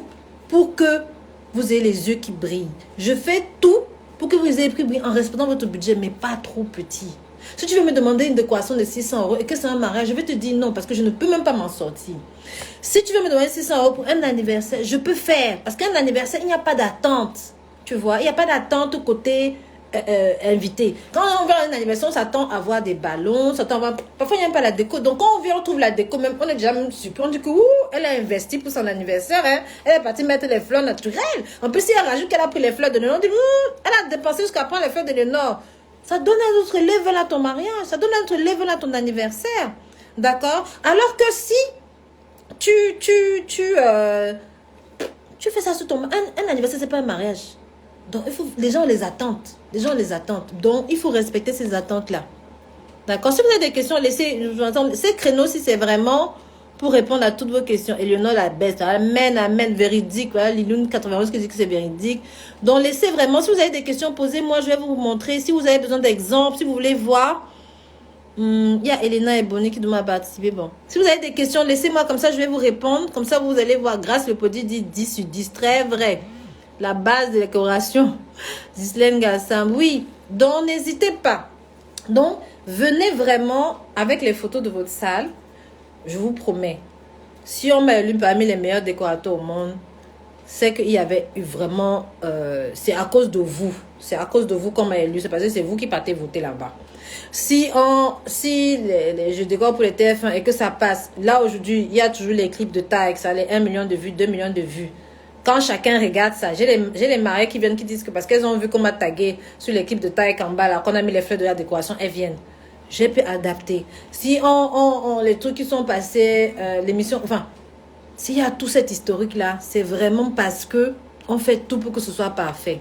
pour que vous ayez les yeux qui brillent. Je fais tout pour que vous ayez pris en respectant votre budget, mais pas trop petit. Si tu veux me demander une décoration de 600 euros et que c'est un mariage, je vais te dire non parce que je ne peux même pas m'en sortir. Si tu veux me demander 600 euros pour un anniversaire, je peux faire. Parce qu'un anniversaire, il n'y a pas d'attente. Tu vois, il n'y a pas d'attente côté invité. Quand on va à un anniversaire, on s'attend à voir des ballons, parfois il n'y a pas la déco. Donc quand on vient, on trouve la déco, même, on est déjà même surpris. On dit que elle a investi pour son anniversaire. Hein. Elle est partie mettre les fleurs naturelles. En plus, si elle rajoute qu'elle a pris les fleurs de Lénore, on dit elle a dépensé jusqu'à prendre les fleurs de Lénore. Ça donne un autre level à ton mariage. Ça donne un autre level à ton anniversaire. D'accord? Alors que si tu fais ça sur ton... Un anniversaire, c'est pas un mariage. Donc, les gens les attendent. Les gens les attendent. Donc, il faut respecter ces attentes-là. D'accord? Si vous avez des questions, laissez... Ces créneaux, si c'est vraiment pour répondre à toutes vos questions. Eleonore la bête, amen, amen, véridique. Voilà, Liloune 91 qui dit que c'est véridique. Donc, laissez vraiment, si vous avez des questions, posez-moi, je vais vous montrer. Si vous avez besoin d'exemples, si vous voulez voir, il y a Elena et Bonnie qui doivent participer. Bon, si vous avez des questions, laissez-moi comme ça, je vais vous répondre. Comme ça, vous allez voir, grâce le podi dit 10 sur 10, très vrai. La base de décoration, Ghislaine Gassam, oui. Donc, n'hésitez pas. Donc, venez vraiment avec les photos de votre salle. Je vous promets, si on m'a élu parmi les meilleurs décorateurs au monde, c'est qu'il y avait eu vraiment... c'est à cause de vous. C'est à cause de vous qu'on m'a élu. C'est parce que c'est vous qui partez voter là-bas. Si je décore pour les TF1 et que ça passe, là aujourd'hui, il y a toujours les clips de taille, ça les 1 million de vues, 2 millions de vues. Quand chacun regarde ça, j'ai les mariés qui viennent, qui disent que parce qu'elles ont vu qu'on m'a tagué sur les clips de taille en bas, là, qu'on a mis les fleurs de la décoration, elles viennent. J'ai pu adapter. Si les trucs qui sont passés, l'émission, enfin, s'il y a tout cet historique-là, c'est vraiment parce que on fait tout pour que ce soit parfait.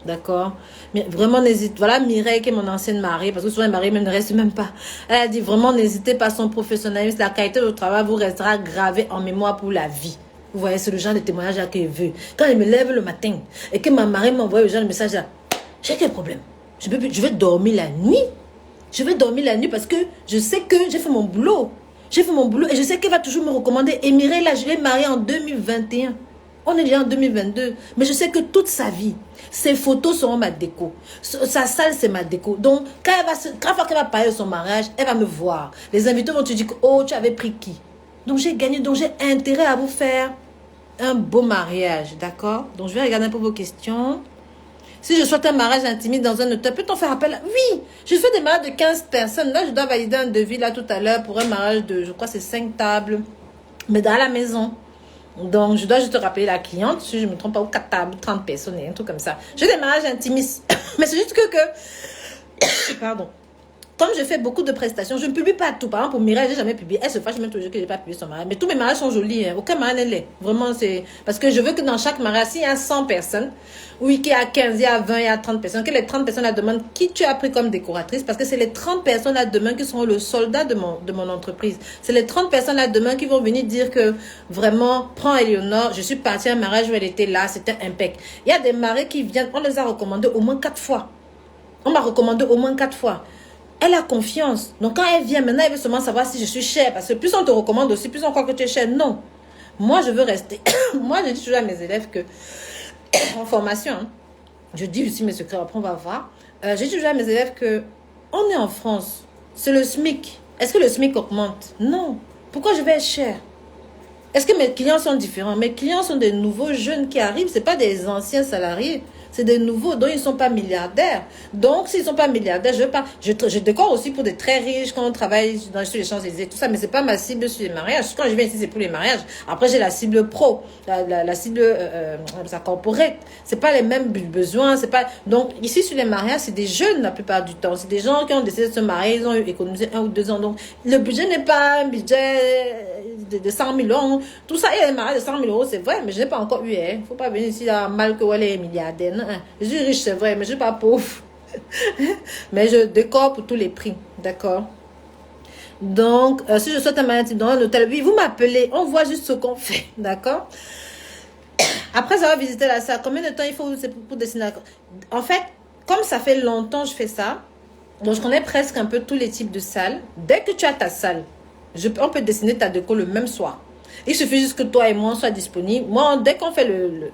D'accord? Mais vraiment, n'hésite. Voilà Mireille qui est mon ancienne mariée, parce que souvent les mariés ne restent même pas. Elle a dit vraiment, n'hésitez pas, son professionnalisme, la qualité de travail vous restera gravée en mémoire pour la vie. Vous voyez, c'est le genre de témoignage qu'elle veut. Quand elle me lève le matin et que ma mariée m'envoie le genre de message là, j'ai quel problème? Je vais dormir la nuit. Je vais dormir la nuit parce que je sais que j'ai fait mon boulot. J'ai fait mon boulot et je sais qu'elle va toujours me recommander. Et Mireille, là, je l'ai mariée en 2021. On est déjà en 2022. Mais je sais que toute sa vie, ses photos seront ma déco. Sa salle, c'est ma déco. Donc, chaque fois qu'elle va parler de son mariage, elle va me voir. Les invités vont te dire que, oh, tu avais pris qui? Donc, j'ai gagné. Donc, j'ai intérêt à vous faire un beau mariage. D'accord? Donc, je vais regarder un peu vos questions. Si je souhaite un mariage intimiste dans un hôtel, peut-on faire appel? Oui, je fais des mariages de 15 personnes. Là, je dois valider un devis là tout à l'heure pour un mariage de, je crois, c'est 5 tables. Mais dans la maison. Donc, je dois juste rappeler la cliente, si je ne me trompe pas, ou 4 tables, 30 personnes, et un truc comme ça. J'ai des mariages intimistes. Mais c'est juste que pardon. Comme je fais beaucoup de prestations, je ne publie pas tout. Par exemple, pour Mireille, je n'ai jamais publié. Elle se fâche même toujours que je n'ai pas publié son mariage. Mais tous mes mariages sont jolis. Hein. Aucun mariage n'est laid. Vraiment, c'est... Parce que je veux que dans chaque mariage, s'il y a 100 personnes, oui, qu'il y a 15, il y a 20, il y a 30 personnes, que les 30 personnes la demandent qui tu as pris comme décoratrice. Parce que c'est les 30 personnes là demain qui seront le soldat de mon entreprise. C'est les 30 personnes là demain qui vont venir dire que vraiment, prends Eleonore, je suis partie à un mariage où elle était là, c'était impec. Il y a des mariés qui viennent, on les a recommandés au moins 4 fois. On m'a recommandé au moins 4 fois. Elle a confiance. Donc, quand elle vient, maintenant, elle veut seulement savoir si je suis chère. Parce que plus on te recommande aussi, plus on croit que tu es chère. Non. Moi, je veux rester. Moi, je dis toujours à mes élèves que, en formation, hein, je dis aussi mes secrets, après on va voir. Je dis toujours à mes élèves que, on est en France. C'est le SMIC. Est-ce que le SMIC augmente? Non. Pourquoi je vais être chère? Est-ce que mes clients sont différents? Mes clients sont des nouveaux jeunes qui arrivent. Ce n'est pas des anciens salariés. C'est des nouveaux, donc ils ne sont pas milliardaires. Donc, s'ils ne sont pas milliardaires, je décore aussi pour des très riches quand on travaille sur les Champs-Élysées, tout ça, mais ce n'est pas ma cible sur les mariages. Quand je viens ici, c'est pour les mariages. Après, j'ai la cible pro, la cible corporate. Ce n'est pas les mêmes besoins. C'est pas... Donc, ici, sur les mariages, c'est des jeunes la plupart du temps. C'est des gens qui ont décidé de se marier, ils ont économisé 1 ou 2 ans. Donc, le budget n'est pas un budget de 100 000 euros. Tout ça, il y a des mariages de 100 000 euros, c'est vrai, mais je n'ai pas encore eu. Il ne faut pas venir ici là, mal que elle est milliardaire. Je suis riche, c'est vrai, mais je ne suis pas pauvre. Mais je décore pour tous les prix, d'accord? Donc, si je souhaite un mariage dans un hôtel, oui, vous m'appelez, on voit juste ce qu'on fait, d'accord? Après avoir visité la salle, combien de temps il faut pour dessiner? En fait, comme ça fait longtemps que je fais ça, donc je connais presque un peu tous les types de salles. Dès que tu as ta salle, on peut dessiner ta déco le même soir. Il suffit juste que toi et moi soient disponibles. Moi, dès qu'on fait le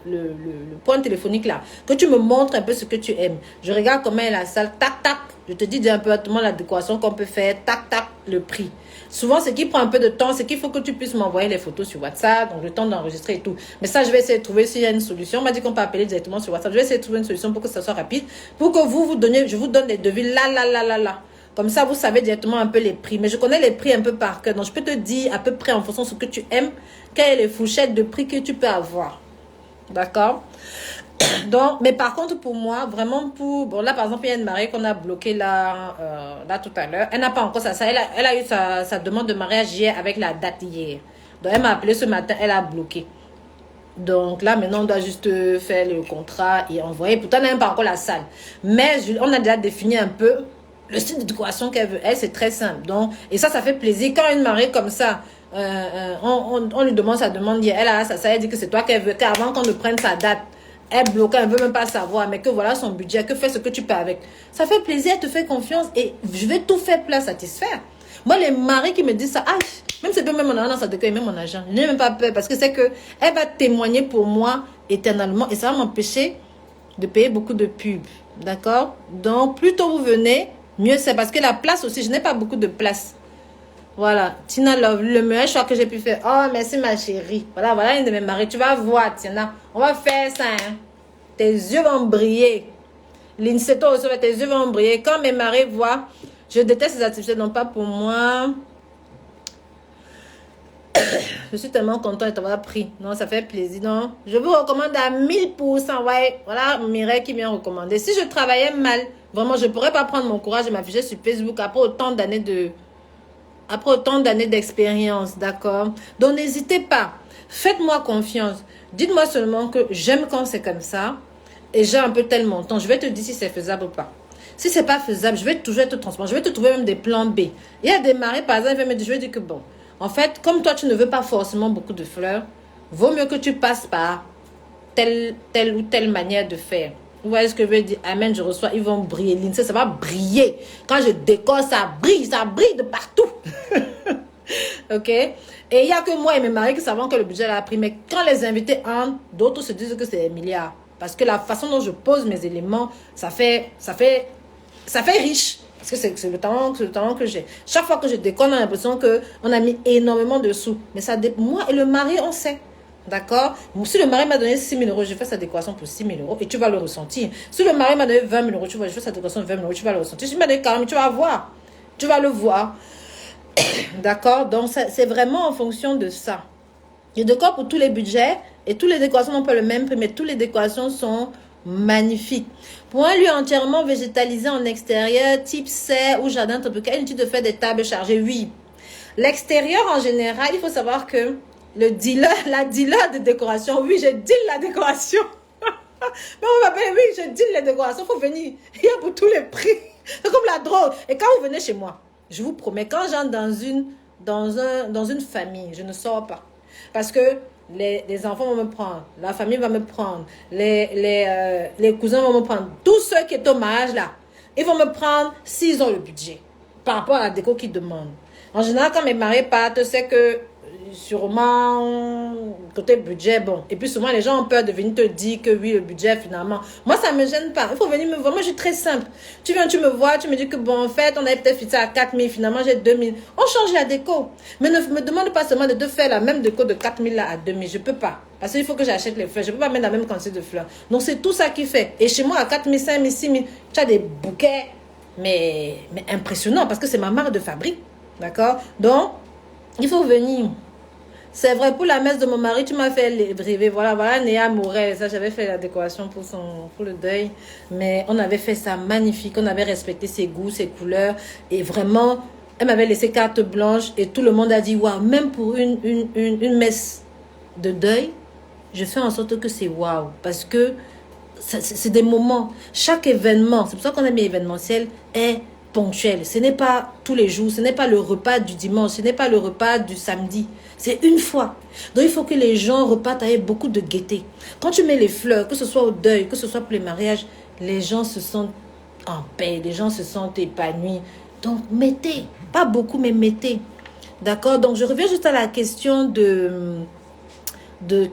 point téléphonique là, que tu me montres un peu ce que tu aimes. Je regarde comment est la salle, tac, tac. Je te dis directement la décoration qu'on peut faire, tac, tac, le prix. Souvent, ce qui prend un peu de temps, c'est qu'il faut que tu puisses m'envoyer les photos sur WhatsApp, donc le temps d'enregistrer et tout. Mais ça, je vais essayer de trouver s'il y a une solution. On m'a dit qu'on peut appeler directement sur WhatsApp. Je vais essayer de trouver une solution pour que ça soit rapide. Pour que je vous donne les devis là. Comme ça, vous savez directement un peu les prix. Mais je connais les prix un peu par cœur. Donc, je peux te dire à peu près en fonction de ce que tu aimes, quelles sont les fourchettes de prix que tu peux avoir. D'accord? Donc, mais par contre, pour moi, vraiment bon, là, par exemple, il y a une mariée qu'on a bloquée là tout à l'heure. Elle n'a pas encore ça. Elle a eu sa demande de mariage hier avec la date hier. Donc, elle m'a appelé ce matin. Elle a bloqué. Donc là, maintenant, on doit juste faire le contrat et envoyer. Pourtant, on n'a même pas encore la salle. Mais on a déjà défini un peu le style de décoration qu'elle veut. Elle, c'est très simple. Donc, et ça fait plaisir. Quand une mariée comme ça on lui demande sa demande, elle a ça, elle dit que c'est toi qu'elle veut, qu'avant qu'on ne prenne sa date, elle bloque, elle ne veut même pas savoir, mais que voilà son budget, que fais ce que tu peux avec. Ça fait plaisir, elle te fait confiance et je vais tout faire pour la satisfaire. Moi, les maris qui me disent ça, même si c'est même mon argent, ça décueille même mon argent. Je n'ai même pas peur parce que c'est que elle va témoigner pour moi éternellement et ça va m'empêcher de payer beaucoup de pubs. D'accord? Donc, plus tôt vous venez, mieux c'est parce que la place aussi, je n'ai pas beaucoup de place. Voilà, Tina Love, le meilleur choix que j'ai pu faire. Oh, merci ma chérie. Voilà une de mes maris. Tu vas voir, Tina. On va faire ça. Hein. Tes yeux vont briller. L'Inseto aussi, tes yeux vont briller. Quand mes maris voient, je déteste ces activités, non pas pour moi. Je suis tellement content de t'avoir pris. Non, ça fait plaisir. Non, je vous recommande à 1000%. Ouais, voilà Mireille qui vient recommander. Si je travaillais mal, vraiment, je ne pourrais pas prendre mon courage et m'afficher sur Facebook après autant d'années d'expérience, d'accord? Donc, n'hésitez pas. Faites-moi confiance. Dites-moi seulement que j'aime quand c'est comme ça et j'ai un peu tel montant. Je vais te dire si c'est faisable ou pas. Si c'est pas faisable, je vais toujours être transparent. Je vais te trouver même des plans B. Il y a des maris, par exemple, je vais dire que bon, en fait, comme toi, tu ne veux pas forcément beaucoup de fleurs, vaut mieux que tu passes par telle ou telle manière de faire. Vous voyez ce que je veux dire? Amen, je reçois, ils vont briller. L'INSEE, ça va briller. Quand je décore, ça brille de partout. Ok? Et il n'y a que moi et mes maris qui savons que le budget a pris. Mais quand les invités entrent, d'autres se disent que c'est des milliards. Parce que la façon dont je pose mes éléments, ça fait riche. Parce que c'est le talent que j'ai. Chaque fois que je décore, on a l'impression qu'on a mis énormément de sous. Mais ça, moi et le mari, on sait. D'accord? Si le mari m'a donné 6 000 euros, je fais sa décoration pour 6 000 euros et tu vas le ressentir. Si le mari m'a donné 20 000 euros, je fais sa décoration pour 20 000 euros, tu vas le ressentir. Si il m'a donné 40 000, tu vas voir. Tu vas le voir. D'accord? Donc, c'est vraiment en fonction de ça. Je décore pour tous les budgets et toutes les décorations n'ont pas le même prix, mais toutes les décorations sont magnifiques. Pour un lieu entièrement végétalisé en extérieur, type serre ou jardin tropical, inutile de faire des tables chargées. Oui. L'extérieur en général, il faut savoir que la dealer de décoration, oui, je deal la décoration. Mais on m'appelle, oui, je deal les décorations, il faut venir. Il y a pour tous les prix. C'est comme la drogue. Et quand vous venez chez moi, je vous promets, quand j'entre dans une famille, je ne sors pas. Parce que les enfants vont me prendre, la famille va me prendre, les cousins vont me prendre. Tous ceux qui sont au mariage là, ils vont me prendre s'ils ont le budget par rapport à la déco qu'ils demandent. En général, quand mes maris partent, c'est que sûrement côté budget, bon. Et puis souvent, les gens ont peur de venir te dire que oui, le budget, finalement. Moi, ça ne me gêne pas. Il faut venir me voir. Moi, je suis très simple. Tu viens, tu me vois, tu me dis que bon, en fait, on avait peut-être fixé à 4 000, finalement, j'ai 2 000. On change la déco. Mais ne me demande pas seulement de faire la même déco de 4 000 là à 2 000. Je ne peux pas. Parce qu'il faut que j'achète les fleurs. Je ne peux pas mettre la même quantité de fleurs. Donc, c'est tout ça qui fait. Et chez moi, à 4 000, 5 000, 6 000, tu as des bouquets, mais impressionnants parce que c'est ma marque de fabrique. D'accord? Donc, il faut venir. C'est vrai, pour la messe de mon mari, tu m'as fait rêver. Voilà, Néa Morel. Ça, j'avais fait la décoration pour le deuil. Mais on avait fait ça magnifique. On avait respecté ses goûts, ses couleurs. Et vraiment, elle m'avait laissé carte blanche. Et tout le monde a dit, waouh, même pour une messe de deuil, je fais en sorte que c'est waouh. Parce que c'est des moments. Chaque événement, c'est pour ça qu'on a mis événementiel, est ponctuel. Ce n'est pas tous les jours, ce n'est pas le repas du dimanche, ce n'est pas le repas du samedi. C'est une fois. Donc, il faut que les gens repartent avec beaucoup de gaieté. Quand tu mets les fleurs, que ce soit au deuil, que ce soit pour les mariages, les gens se sentent en paix, les gens se sentent épanouis. Donc, mettez. Pas beaucoup, mais mettez. D'accord? Donc, je reviens juste à la question qui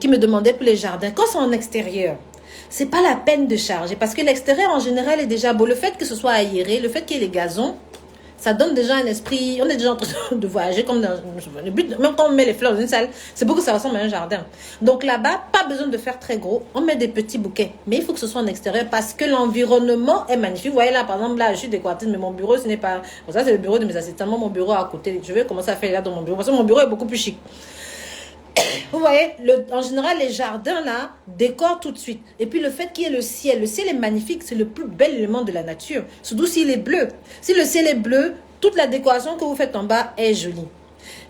me demandait pour les jardins. Quand c'est en extérieur, c'est pas la peine de charger parce que l'extérieur en général est déjà beau. Le fait que ce soit aéré, le fait qu'il y ait les gazons, ça donne déjà un esprit. On est déjà en train de voyager comme dans le but. Même quand on met les fleurs dans une salle, c'est beau que ça ressemble à un jardin. Donc là-bas, pas besoin de faire très gros. On met des petits bouquets, mais il faut que ce soit en extérieur parce que l'environnement est magnifique. Vous voyez là, par exemple, là, je suis décoratrice, mais mon bureau, ce n'est pas. Bon, ça, c'est le bureau de mes assistants. Moi, mon bureau à côté. Je vais commencer à faire là dans mon bureau parce que mon bureau est beaucoup plus chic. Vous voyez, en général, les jardins, là, décorent tout de suite. Et puis, le fait qu'il y ait le ciel est magnifique. C'est le plus bel élément de la nature. Surtout s'il est bleu. Si le ciel est bleu, toute la décoration que vous faites en bas est jolie.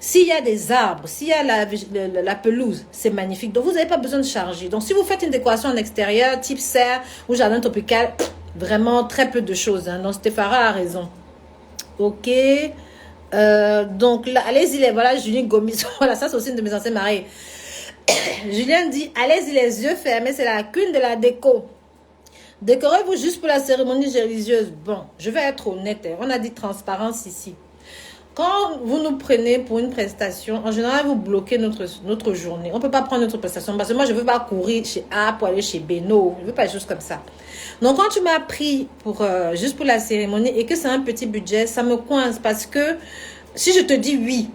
S'il y a des arbres, s'il y a la pelouse, c'est magnifique. Donc, vous n'avez pas besoin de charger. Donc, si vous faites une décoration en extérieur, type serre ou jardin tropical, vraiment très peu de choses. Hein. Donc, Stéphara a raison. Ok. Donc là, allez-y, voilà, Julien Gomis. Voilà, ça c'est aussi une de mes anciens mariés. Julien dit, allez-y les yeux fermés, c'est la cune de la déco. Décorez-vous juste pour la cérémonie religieuse. Bon, je vais être honnête, hein. On a dit transparence ici. Quand vous nous prenez pour une prestation, en général, vous bloquez notre journée. On ne peut pas prendre notre prestation parce que moi, je ne veux pas courir chez A pour aller chez B. Non, je ne veux pas juste comme ça. Donc, quand tu m'as pris pour, juste pour la cérémonie et que c'est un petit budget, ça me coince parce que si je te dis oui,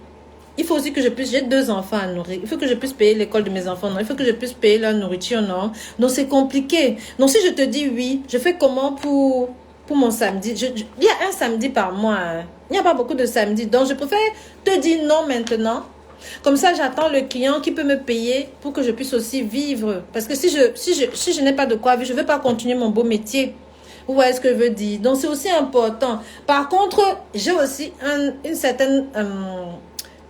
il faut aussi que je puisse, j'ai 2 enfants à nourrir. Il faut que je puisse payer l'école de mes enfants, non. Il faut que je puisse payer leur nourriture, non. Donc, c'est compliqué. Donc, si je te dis oui, je fais comment pour mon samedi? Il y a un samedi par mois, hein. Il n'y a pas beaucoup de samedis. Donc, je préfère te dire non maintenant. Comme ça, j'attends le client qui peut me payer pour que je puisse aussi vivre. Parce que si je n'ai pas de quoi vivre, je ne veux pas continuer mon beau métier. Vous voyez ce que je veux dire? Donc, c'est aussi important. Par contre, j'ai aussi une certaine...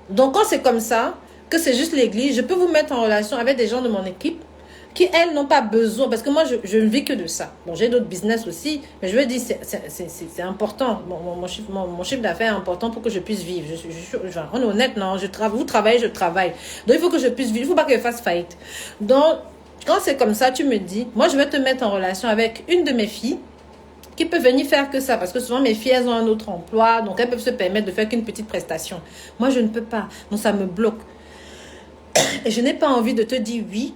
donc, quand c'est comme ça, que c'est juste l'église, je peux vous mettre en relation avec des gens de mon équipe qui, elles, n'ont pas besoin. Parce que moi, je ne vis que de ça. Bon, j'ai d'autres business aussi, mais je veux dire, c'est important. Mon chiffre d'affaires est important pour que je puisse vivre. On est honnête, non? Vous travaillez, je travaille. Donc, il faut que je puisse vivre. Il ne faut pas que je fasse faillite. Donc, quand c'est comme ça, tu me dis, moi, je vais te mettre en relation avec une de mes filles qui peut venir faire que ça. Parce que souvent, mes filles, elles ont un autre emploi. Donc, elles peuvent se permettre de faire qu'une petite prestation. Moi, je ne peux pas. Donc, ça me bloque. Et je n'ai pas envie de te dire oui.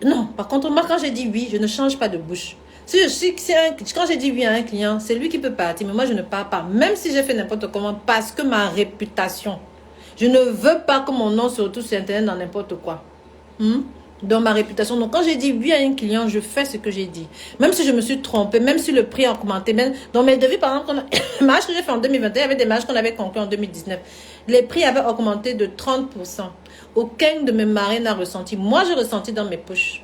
Non, par contre, moi, quand j'ai dit oui, je ne change pas de bouche. Quand j'ai dit oui à un client, c'est lui qui peut partir. Mais moi, je ne pars pas. Même si j'ai fait n'importe comment. Parce que ma réputation. Je ne veux pas que mon nom se retrouve sur Internet dans n'importe quoi. Dans ma réputation. Donc, quand j'ai dit oui à un client, je fais ce que j'ai dit. Même si je me suis trompée, même si le prix a augmenté. Même dans mes devis, par exemple, les mariages que j'ai fait en 2021, il y avait des mariages qu'on avait conclus en 2019. Les prix avaient augmenté de 30%. Aucun de mes mariés n'a ressenti. Moi, j'ai ressenti dans mes poches.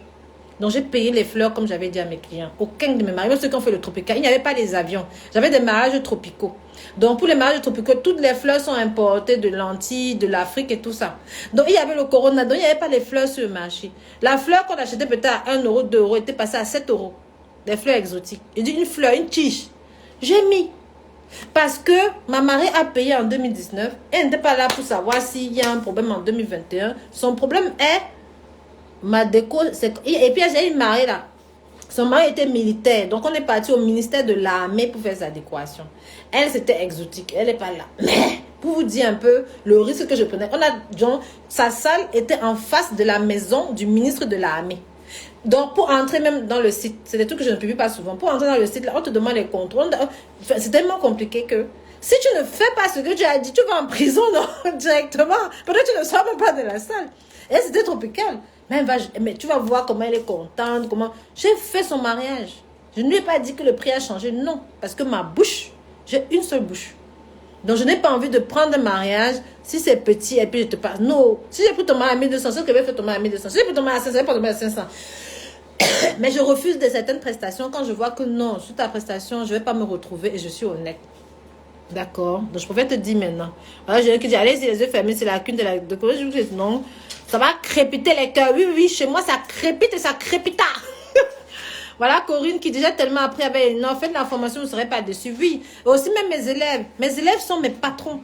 Donc, j'ai payé les fleurs comme j'avais dit à mes clients. Aucun de mes mariés, même ceux qui ont fait le tropical, il n'y avait pas les avions. J'avais des mariages tropicaux. Donc, pour les mariages tropicaux, toutes les fleurs sont importées de l'Antilles, de l'Afrique et tout ça. Donc, il y avait le corona, donc il n'y avait pas les fleurs sur le marché. La fleur qu'on achetait peut-être à 1 euro, 2 euros, était passée à 7 euros. Des fleurs exotiques. J'ai dit une fleur, une tige. J'ai mis. Parce que ma mariée a payé en 2019. Elle n'était pas là pour savoir s'il y a un problème en 2021. Son problème est ma déco. Et puis j'ai une mariée là. Son mari était militaire. Donc on est parti au ministère de l'armée pour faire sa décoration. Elle, c'était exotique. Elle n'est pas là. Mais pour vous dire un peu le risque que je prenais. Sa salle était en face de la maison du ministre de l'armée. Donc, pour entrer même dans le site, c'est des trucs que je ne publie pas souvent. Pour entrer dans le site, là, on te demande les contrôles. C'est tellement compliqué que si tu ne fais pas ce que tu as dit, tu vas en prison non, directement. Peut-être que tu ne sors même pas de la salle. Et c'était tropical. Mais tu vas voir comment elle est contente. J'ai fait son mariage. Je ne lui ai pas dit que le prix a changé. Non. Parce que ma bouche, j'ai une seule bouche. Donc, je n'ai pas envie de prendre un mariage si c'est petit et puis je te parle. Non. Si j'ai pris ton mariage à 1200, c'est que je vais faire ton mariage à 1200. Si j'ai pris ton mariage à 500, je vais pas ton mariage à 500. Mais je refuse de certaines prestations quand je vois que non, sur ta prestation, je ne vais pas me retrouver et je suis honnête. D'accord? Donc, je préfère te dire maintenant. Voilà, j'ai qui dit, allez, les yeux fermés, c'est la cune de la décoration. Je vous dis, non, ça va crépiter les cœurs. Oui, oui, chez moi, ça crépite et ça crépita. Voilà, Corinne qui déjà tellement appris avec, non, faites la formation, vous ne serez pas déçus. Oui, et aussi même mes élèves sont mes patrons.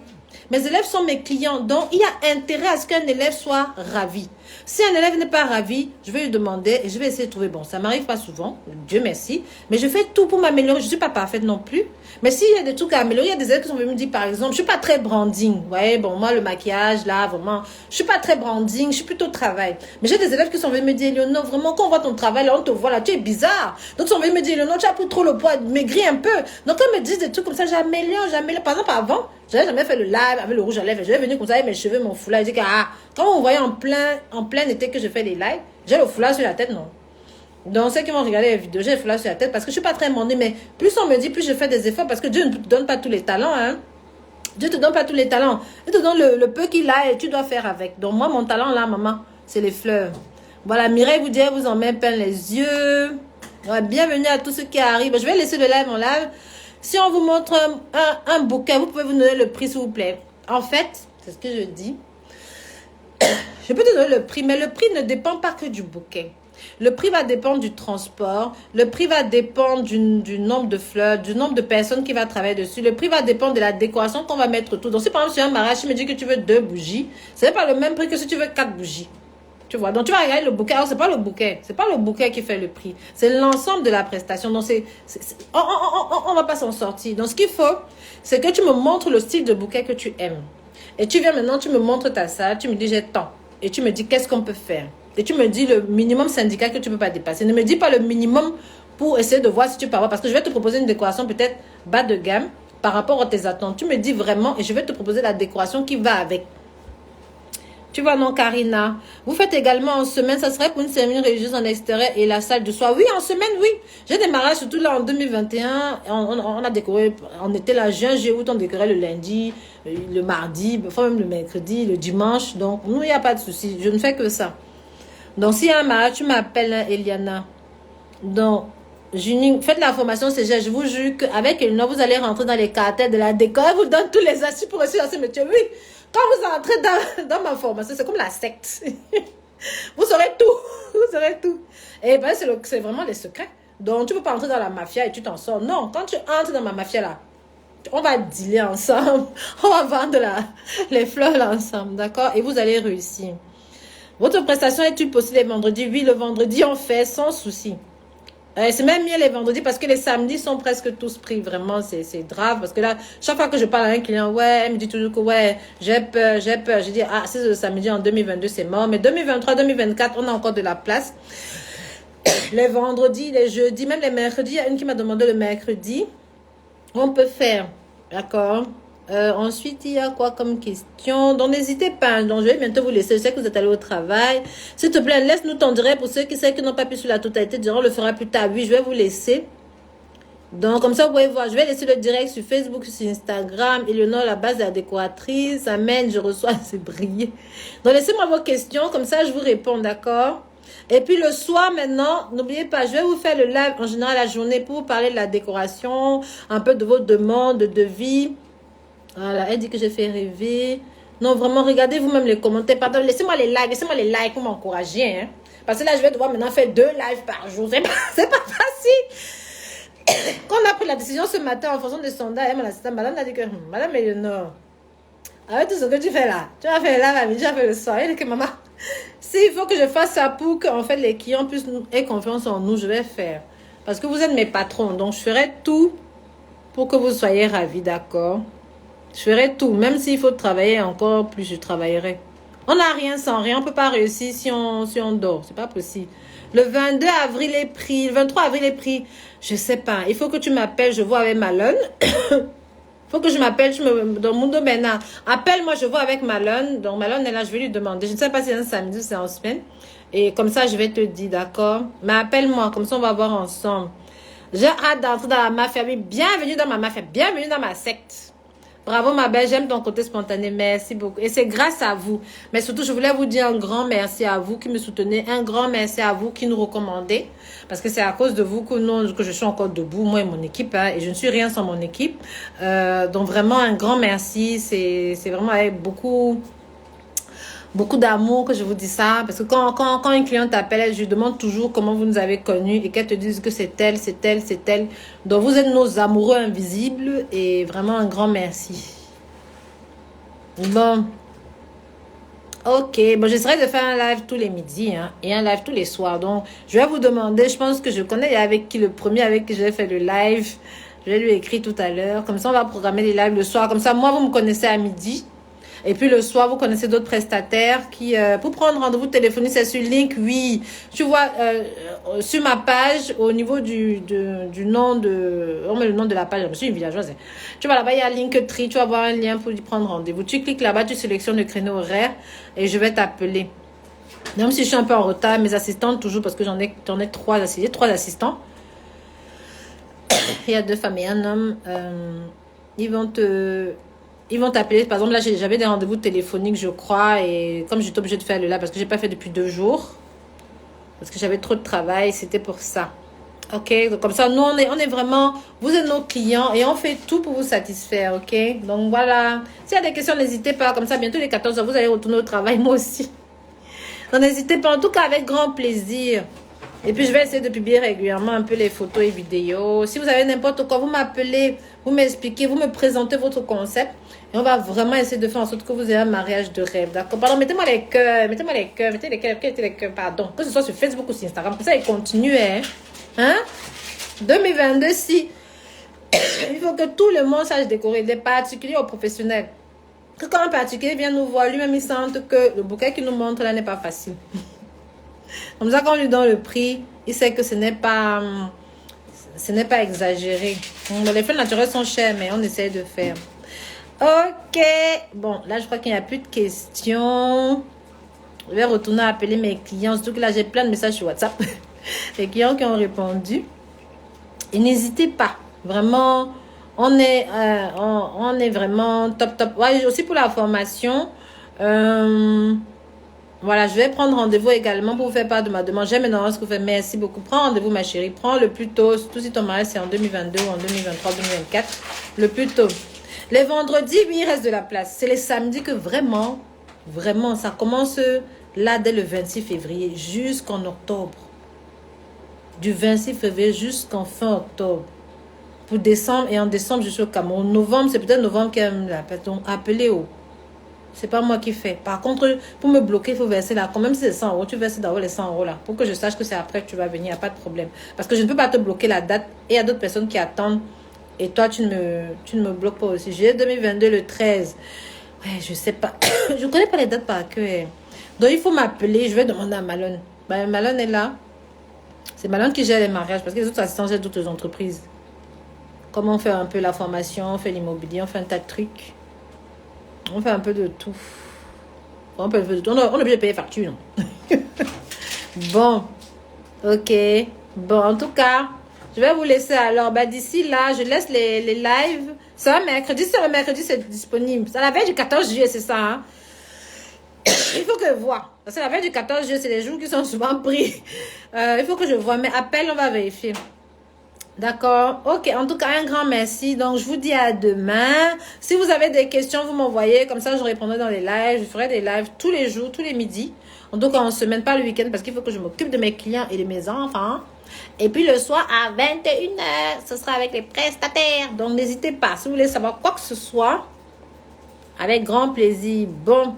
Mes élèves sont mes clients, donc il y a intérêt à ce qu'un élève soit ravi. Si un élève n'est pas ravi, je vais lui demander et je vais essayer de trouver. Bon, ça ne m'arrive pas souvent, Dieu merci, mais je fais tout pour m'améliorer. Je ne suis pas parfaite non plus. Mais s'il y a des trucs à améliorer, il y a des élèves qui sont venus me dire, par exemple, je ne suis pas très branding. Vous voyez, bon, moi, le maquillage, là, vraiment, je ne suis pas très branding, je suis plutôt travail. Mais j'ai des élèves qui sont venus me dire, Léonore, vraiment, quand on voit ton travail, là, on te voit là, tu es bizarre. Donc, ils sont venus me dire, Léonore, tu as pris trop le poids, maigris un peu. Donc, quand ils me disent des trucs comme ça, j'améliore. Par exemple, avant, je n'avais jamais fait le live avec le rouge à lèvres. Je vais venir comme ça avec mes cheveux, mon foulard. Je dis que, quand vous voyez en plein été que je fais les lives, j'ai le foulard sur la tête, non. Donc, ceux qui vont regarder les vidéos, j'ai le foulard sur la tête parce que je ne suis pas très mondée, mais plus on me dit, plus je fais des efforts parce que Dieu ne te donne pas tous les talents, hein. Dieu ne te donne pas tous les talents. Il te donne le peu qu'il a et tu dois faire avec. Donc, moi, mon talent, là, maman, c'est les fleurs. Voilà, Mireille vous dit, elle vous en met plein les yeux. Ouais, bienvenue à tous ceux qui arrivent. Je vais laisser le live en live. Si on vous montre un bouquet, vous pouvez vous donner le prix, s'il vous plaît. En fait, c'est ce que je dis. Je peux te donner le prix, mais le prix ne dépend pas que du bouquet. Le prix va dépendre du transport. Le prix va dépendre du nombre de fleurs, du nombre de personnes qui va travailler dessus. Le prix va dépendre de la décoration qu'on va mettre autour. Donc, si par exemple, sur un mariage, tu me dis que tu veux 2 bougies, ce n'est pas le même prix que si tu veux 4 bougies. Tu vois, donc tu vas regarder le bouquet. Alors, c'est pas le bouquet. C'est pas le bouquet qui fait le prix. C'est l'ensemble de la prestation. Donc, on va pas s'en sortir. Donc, ce qu'il faut, c'est que tu me montres le style de bouquet que tu aimes. Et tu viens maintenant, tu me montres ta salle. Tu me dis, j'ai tant. Et tu me dis, qu'est-ce qu'on peut faire? Et tu me dis le minimum syndical que tu ne peux pas dépasser. Ne me dis pas le minimum pour essayer de voir si tu peux avoir. Parce que je vais te proposer une décoration peut-être bas de gamme par rapport à tes attentes. Tu me dis vraiment et je vais te proposer la décoration qui va avec. Tu vois, non, Karina. Vous faites également en semaine, ça serait pour une cérémonie religieuse en extérieur et la salle de soir. Oui, en semaine, oui. J'ai des mariages, surtout là en 2021. On a décoré, on était là, juin, juillet, août, on décorait le lundi, le mardi, enfin même le mercredi, le dimanche. Donc, nous, il n'y a pas de souci. Je ne fais que ça. Donc, s'il y a un mariage, tu m'appelles, Eliana. Donc, faites la formation CG. Je vous jure qu'avec Eliana, vous allez rentrer dans les caractères de la déco. Elle vous donne tous les astuces pour réussir dans ce métier. Oui. Quand vous entrez dans ma formation, c'est comme la secte. Vous saurez tout. Vous saurez tout. Et ben, c'est vraiment les secrets. Donc, tu ne peux pas entrer dans la mafia et tu t'en sors. Non, quand tu entres dans ma mafia là, on va dealer ensemble. On va vendre les fleurs là ensemble. D'accord? Et vous allez réussir. Votre prestation est-il possible les vendredis? Oui, le vendredi, on fait sans souci. C'est même mieux les vendredis parce que les samedis sont presque tous pris. Vraiment, c'est grave. Parce que là, chaque fois que je parle à un client, ouais, elle me dit toujours que ouais, j'ai peur. Je dis, ah, c'est le samedi en 2022, c'est mort. Mais 2023, 2024, on a encore de la place. Les vendredis, les jeudis, même les mercredis. Il y a une qui m'a demandé le mercredi. On peut faire. D'accord? Ensuite, il y a quoi comme question? Donc, n'hésitez pas. Donc, je vais bientôt vous laisser. Je sais que vous êtes allé au travail. S'il te plaît, laisse-nous ton direct pour ceux qui n'ont pas pu sur la totalité. On le fera plus tard. Oui, je vais vous laisser. Donc, comme ça, vous pouvez voir. Je vais laisser le direct sur Facebook, sur Instagram. Eleonore, la base de la décoratrice. Amen, je reçois. C'est brillé. Donc, laissez-moi vos questions. Comme ça, je vous réponds. D'accord? Et puis, le soir, maintenant, n'oubliez pas, je vais vous faire le live en général la journée pour vous parler de la décoration, un peu de vos demandes, de devis. Voilà, elle dit que j'ai fait rêver. Non, vraiment, regardez vous-même les commentaires. Pardon, laissez-moi les likes pour m'encourager. Hein. Parce que là, je vais devoir maintenant faire 2 lives par jour. C'est pas facile. Quand on a pris la décision ce matin en fonction des sondages, madame a dit que, madame Eleonore, avec tout ce que tu fais là, tu vas faire là, la midi, tu vas faire le soir. Elle dit que maman, s'il faut que je fasse ça pour que en fait, les clients puissent aient confiance en nous, je vais faire. Parce que vous êtes mes patrons. Donc, je ferai tout pour que vous soyez ravis, d'accord? Je ferai tout, même s'il faut travailler encore plus, je travaillerai. On n'a rien sans rien, on ne peut pas réussir si on dort, c'est pas possible. Le 22 avril est pris, le 23 avril est pris, je sais pas, il faut que tu m'appelles, je vois avec Malone. Il faut que je m'appelle, dans mon domaine, appelle-moi, je vois avec Malone. Donc Malone est là, je vais lui demander, je ne sais pas si c'est un samedi ou c'est en semaine. Et comme ça, je vais te dire, d'accord? Mais appelle-moi, comme ça on va voir ensemble. J'ai hâte d'entrer dans la mafia, oui, bienvenue dans ma mafia, bienvenue dans ma secte. Bravo ma belle, j'aime ton côté spontané, merci beaucoup. Et c'est grâce à vous. Mais surtout, je voulais vous dire un grand merci à vous qui me soutenez, un grand merci à vous qui nous recommandez. Parce que c'est à cause de vous que je suis encore debout, moi et mon équipe. Hein, et je ne suis rien sans mon équipe. Donc vraiment un grand merci. C'est vraiment avec beaucoup d'amour que je vous dis ça. Parce que quand une cliente t'appelle, je lui demande toujours comment vous nous avez connus et qu'elle te dise que c'est elle, c'est elle, c'est elle. Donc vous êtes nos amoureux invisibles et vraiment un grand merci. Bon. Ok, bon, j'essaierai de faire un live tous les midis hein, et un live tous les soirs. Donc, je vais vous demander, je pense que je connais avec qui le premier avec qui j'ai fait le live. Je vais lui écrire tout à l'heure. Comme ça, on va programmer les lives le soir. Comme ça, moi, vous me connaissez à midi. Et puis le soir, vous connaissez d'autres prestataires qui, pour prendre rendez-vous téléphonique, c'est sur Link, oui. Tu vois, sur ma page, au niveau du nom de... On met le nom de la page, je suis une villageoise. Tu vois, là-bas, il y a Linktree, tu vas avoir un lien pour y prendre rendez-vous. Tu cliques là-bas, tu sélectionnes le créneau horaire et je vais t'appeler. Même si je suis un peu en retard, mes assistantes, toujours, parce que j'en ai 3 assistants. Il y a 2 femmes et un homme. Ils vont t'appeler. Par exemple, là, j'avais des rendez-vous téléphoniques, je crois. Et comme j'étais obligée de faire le live, parce que j'ai pas fait depuis 2 jours. Parce que j'avais trop de travail. C'était pour ça. Ok? Donc, comme ça, nous, on est vraiment... Vous êtes nos clients et on fait tout pour vous satisfaire. Ok? Donc, voilà. S'il y a des questions, n'hésitez pas. Comme ça, bientôt les 14 heures, vous allez retourner au travail. Moi aussi. Donc, n'hésitez pas. En tout cas, avec grand plaisir. Et puis, je vais essayer de publier régulièrement un peu les photos et vidéos. Si vous avez n'importe quoi, vous m'appelez, vous m'expliquez, vous me présentez votre concept. Et on va vraiment essayer de faire en sorte que vous ayez un mariage de rêve. D'accord? Pardon, mettez-moi les cœurs, mettez-moi les cœurs, mettez les cœurs, pardon. Que ce soit sur Facebook ou sur Instagram. Que ça, il continue, hein? Hein? 2022, si. Il faut que tout le monde sache décorer, des particuliers aux professionnels. Que quand un particulier vient nous voir, lui-même, il sente que le bouquet qu'il nous montre là n'est pas facile. Comme ça, quand on lui donne le prix, il sait que ce n'est pas exagéré. Donc, les fleurs naturelles sont chères, mais on essaie de faire. Ok. Bon, là, je crois qu'il n'y a plus de questions. Je vais retourner appeler mes clients. Surtout que là, j'ai plein de messages sur WhatsApp. Les clients qui ont répondu. Et n'hésitez pas. Vraiment, on est vraiment top, top. Ouais, aussi pour la formation. Voilà, je vais prendre rendez-vous également pour vous faire part de ma demande. J'aime énormément ce que vous faites. Merci beaucoup. Prends rendez-vous, ma chérie. Prends le plus tôt. Surtout si ton mariage c'est en 2022 ou en 2023, 2024. Le plus tôt. Les vendredis, oui, il reste de la place. C'est les samedis que vraiment, ça commence là dès le 26 février jusqu'en octobre. Du 26 février jusqu'en fin octobre. Pour décembre, et en décembre, je suis au Cameroun. Novembre, c'est peut-être novembre qui aime la pète. Donc, appelez-au. C'est pas moi qui fais. Par contre, pour me bloquer, il faut verser là. Quand même si c'est 100 euros, tu verses d'abord les 100 euros là. Pour que je sache que c'est après que tu vas venir, il n'y a pas de problème. Parce que je ne peux pas te bloquer la date. Et il y a d'autres personnes qui attendent. Et toi, tu ne me bloques pas aussi. Juillet 2022, le 13. Ouais, je sais pas. Je ne connais pas les dates par cœur. Donc, il faut m'appeler. Je vais demander à Malone. Ben, Malone est là. C'est Malone qui gère les mariages. Parce que les autres assistants gèrent d'autres entreprises. Comment on fait un peu la formation, on fait l'immobilier, on fait un tas de trucs. On fait un peu de tout. On peut faire de tout. On est obligé de payer facture, non? Bon. Ok. Bon, en tout cas, je vais vous laisser alors. Bah, d'ici là, je laisse les lives. C'est un mercredi. C'est disponible. C'est la veille du 14 juillet, c'est ça, hein? Il faut que je vois. Parce que la veille du 14 juillet, c'est les jours qui sont souvent pris. Il faut que je vois. Mais appelle, on va vérifier. D'accord. Ok. En tout cas, un grand merci. Donc, je vous dis à demain. Si vous avez des questions, vous m'envoyez. Comme ça, je répondrai dans les lives. Je ferai des lives tous les jours, tous les midis. En tout cas, on ne se mène pas le week-end parce qu'il faut que je m'occupe de mes clients et de mes enfants. Et puis, le soir à 21h, ce sera avec les prestataires. Donc, n'hésitez pas. Si vous voulez savoir quoi que ce soit, avec grand plaisir. Bon,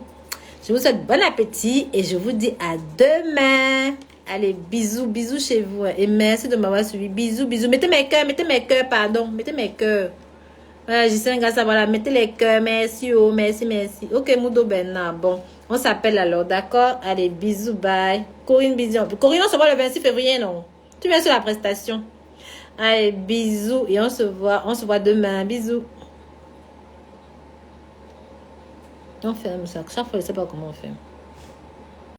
je vous souhaite bon appétit et je vous dis à demain. Allez, bisous, bisous chez vous. Et merci de m'avoir suivi. Bisous, bisous. Mettez mes cœurs, pardon. Mettez mes cœurs. Voilà, j'y sais, grâce à voilà. Mettez les cœurs. Merci, oh, merci, merci. Ok, Moudo Benna. Bon, on s'appelle alors, d'accord? Allez, bisous, bye. Corinne, bisous. Corinne, on se voit le 26 février, non? Tu viens sur la prestation. Allez, bisous. Et on se voit demain. Bisous. On ferme ça. Chaque fois, je ne sais pas comment on fait.